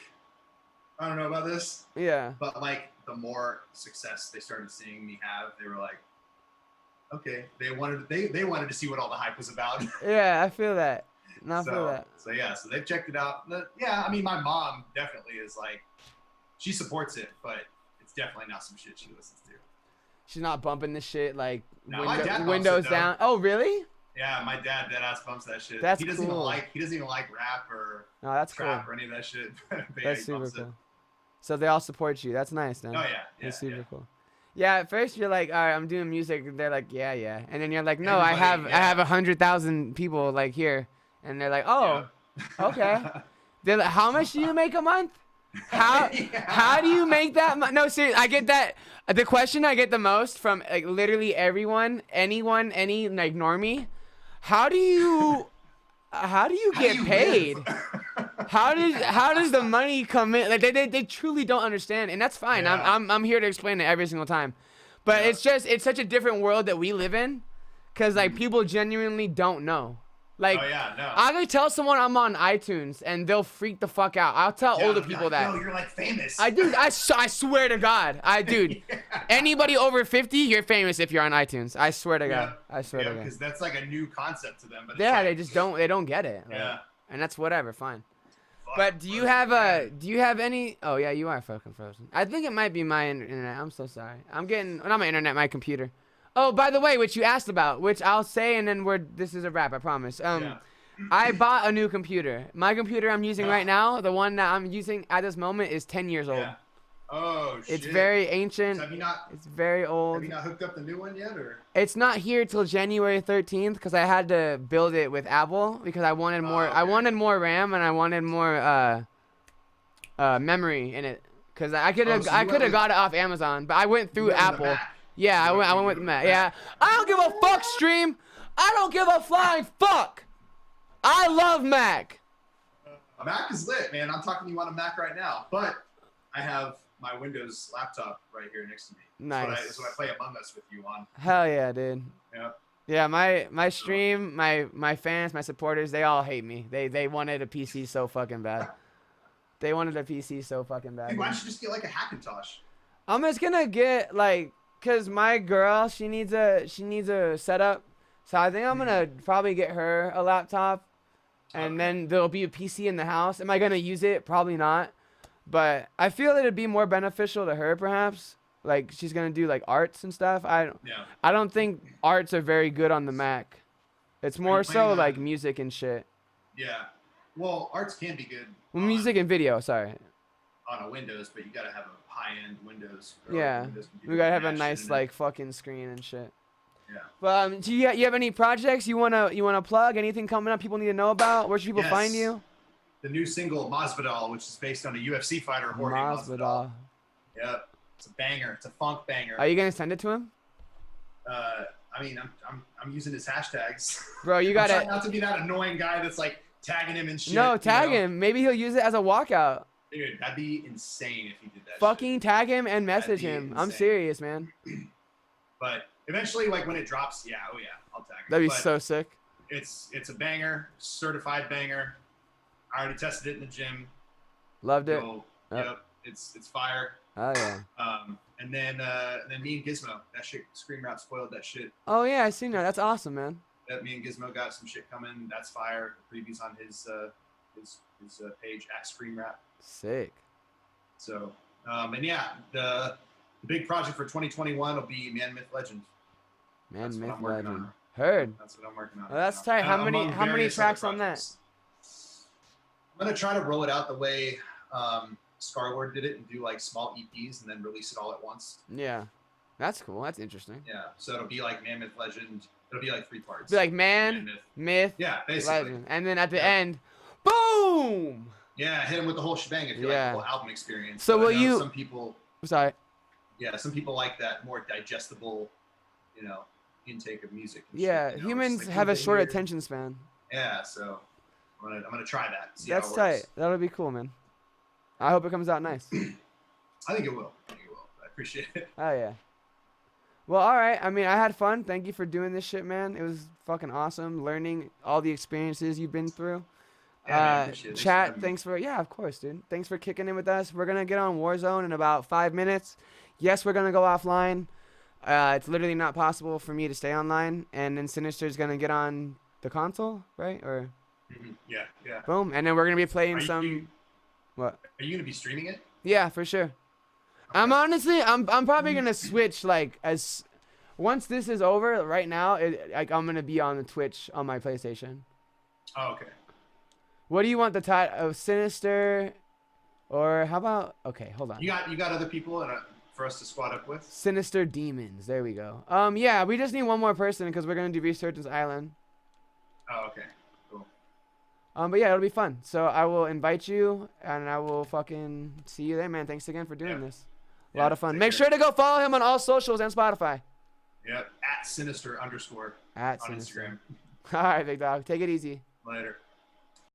I don't know about this. Yeah. But like the more success they started seeing me have, they were like, okay. They wanted to see what all the hype was about. Yeah, I feel that. I feel that. So yeah, so they've checked it out. Yeah, I mean, my mom definitely is like, she supports it, but it's definitely not some shit she listens to. She's not bumping this shit like no, my dad bumps windows it, down. Oh, really? Yeah, my dad deadass bumps that shit. That's he doesn't cool. He doesn't even like rap or that's trap cool. or any of that shit. That's super cool. So they all support you. That's nice, then. Oh yeah, that's super cool. Yeah, at first you're like, all right, I'm doing music. And they're like, yeah, yeah. And then you're like, no, I have 100,000 people like here, and they're like, oh, okay. They're like, how much do you make a month? How do you make that much? No, seriously, I get that. The question I get the most from like literally anyone, any like normie, how do you get paid? How does the money come in? Like they truly don't understand, and that's fine. Yeah. I'm here to explain it every single time, but it's such a different world that we live in, cause like people genuinely don't know. Like, I could tell someone I'm on iTunes and they'll freak the fuck out. I'll tell older people that. Yo, you're like famous. I swear to God. Anybody over 50, you're famous if you're on iTunes. I swear to God. I swear to God. Because that's like a new concept to them. But they just don't get it. Like, and that's whatever, fine. But do you have any? Oh yeah, you are fucking frozen. I think it might be my internet. I'm so sorry. Not my internet, my computer. Oh, by the way, which you asked about, which I'll say, and then this is a wrap, I promise. I bought a new computer. My computer I'm using right now, the one that I'm using at this moment, is 10 years old. Oh, shit. It's very ancient. So it's very old. Have you not hooked up the new one yet, or? It's not here till January 13th because I had to build it with Apple because I wanted more. I wanted more RAM and I wanted more memory in it because I could have got it off Amazon, but I went through Apple. Yeah, I went with Mac. Yeah, I don't give a fuck, Stream. I don't give a flying fuck. I love Mac. Mac is lit, man. I'm talking to you on a Mac right now, but I have my Windows laptop right here next to me. Nice. That's what I play Among Us with you on. Hell yeah, dude. Yeah. Yeah, my stream, my fans, my supporters, they all hate me. They wanted a PC so fucking bad. They wanted a PC so fucking bad. Hey, why don't you just get like a Hackintosh? I'm just gonna get like. Cause my girl, she needs a setup, so I think I'm gonna probably get her a laptop, and then there'll be a PC in the house. Am I gonna use it? Probably not, but I feel it'd be more beneficial to her perhaps. Like she's gonna do like arts and stuff. I don't think arts are very good on the Mac. It's more so like music and shit. Yeah, well, arts can be good. Well, music and video. Sorry. On a Windows, but you gotta have a high-end Windows. Yeah, we gotta have a nice like fucking screen and shit. Yeah. But do you have any projects you wanna plug? Anything coming up people need to know about? Where should people find you? The new single Masvidal, which is based on a UFC fighter, Jorge Masvidal. Yep, it's a banger. It's a funk banger. Are you gonna send it to him? I mean, I'm using his hashtags. Bro, you gotta. I'm trying not to be that annoying guy that's like tagging him and shit. No, tag him. Maybe he'll use it as a walkout. Dude, that'd be insane if he did that. Fucking tag him and message him. I'm serious, man. But eventually, like when it drops, I'll tag him. That'd be so sick. It's a banger, certified banger. I already tested it in the gym. Loved it. Yep, it's fire. Oh yeah. And then me and Gizmo, that shit, Scream Rap spoiled that shit. Oh yeah, I seen that. That's awesome, man. That me and Gizmo got some shit coming. That's fire. The previews on his page at Scream Rap. Sick. So, and yeah, the big project for 2021 will be Man, Myth, Legend. Man, Myth, Legend. Heard. That's what I'm working on. Well, that's tight. How many tracks on that? I'm gonna try to roll it out the way Scarlord did it and do like small EPs and then release it all at once. Yeah, that's cool. That's interesting. Yeah, so it'll be like Man, Myth, Legend. It'll be like 3 parts. Be like Man, Myth, yeah, basically. Legend, and then at the end, boom. Yeah, hit him with the whole shebang if you like the whole album experience. So will you? Some people. Sorry. Yeah, some people like that more digestible, intake of music. Yeah, shit, humans like have a short attention span. Yeah, so I'm gonna try that. See That's how it tight. works. That'll be cool, man. I hope it comes out nice. I think it will. I appreciate it. Oh yeah. Well, all right. I mean, I had fun. Thank you for doing this shit, man. It was fucking awesome learning all the experiences you've been through. Yeah, man, I appreciate it. Chat, thanks for of course, dude. Thanks for kicking in with us. We're gonna get on Warzone in about 5 minutes. Yes, we're gonna go offline. It's literally not possible for me to stay online, and then Sinister's gonna get on the console, right? Or yeah. Boom, and then we're gonna be playing What? Are you gonna be streaming it? Yeah, for sure. Okay. I'm probably gonna switch once this is over. Right now, I'm gonna be on the Twitch on my PlayStation. Oh, okay. What do you want the title of Sinister, or how about? Okay, hold on. You got other people for us to squad up with? Sinister Demons. There we go. Yeah, we just need one more person because we're gonna do Resurgence Island. Oh, okay. Cool. But yeah, it'll be fun. So I will invite you, and I will fucking see you there, man. Thanks again for doing this. A lot of fun. Make sure to go follow him on all socials and Spotify. Yep. @Sinister_ on Instagram. Instagram. All right, big dog. Take it easy. Later.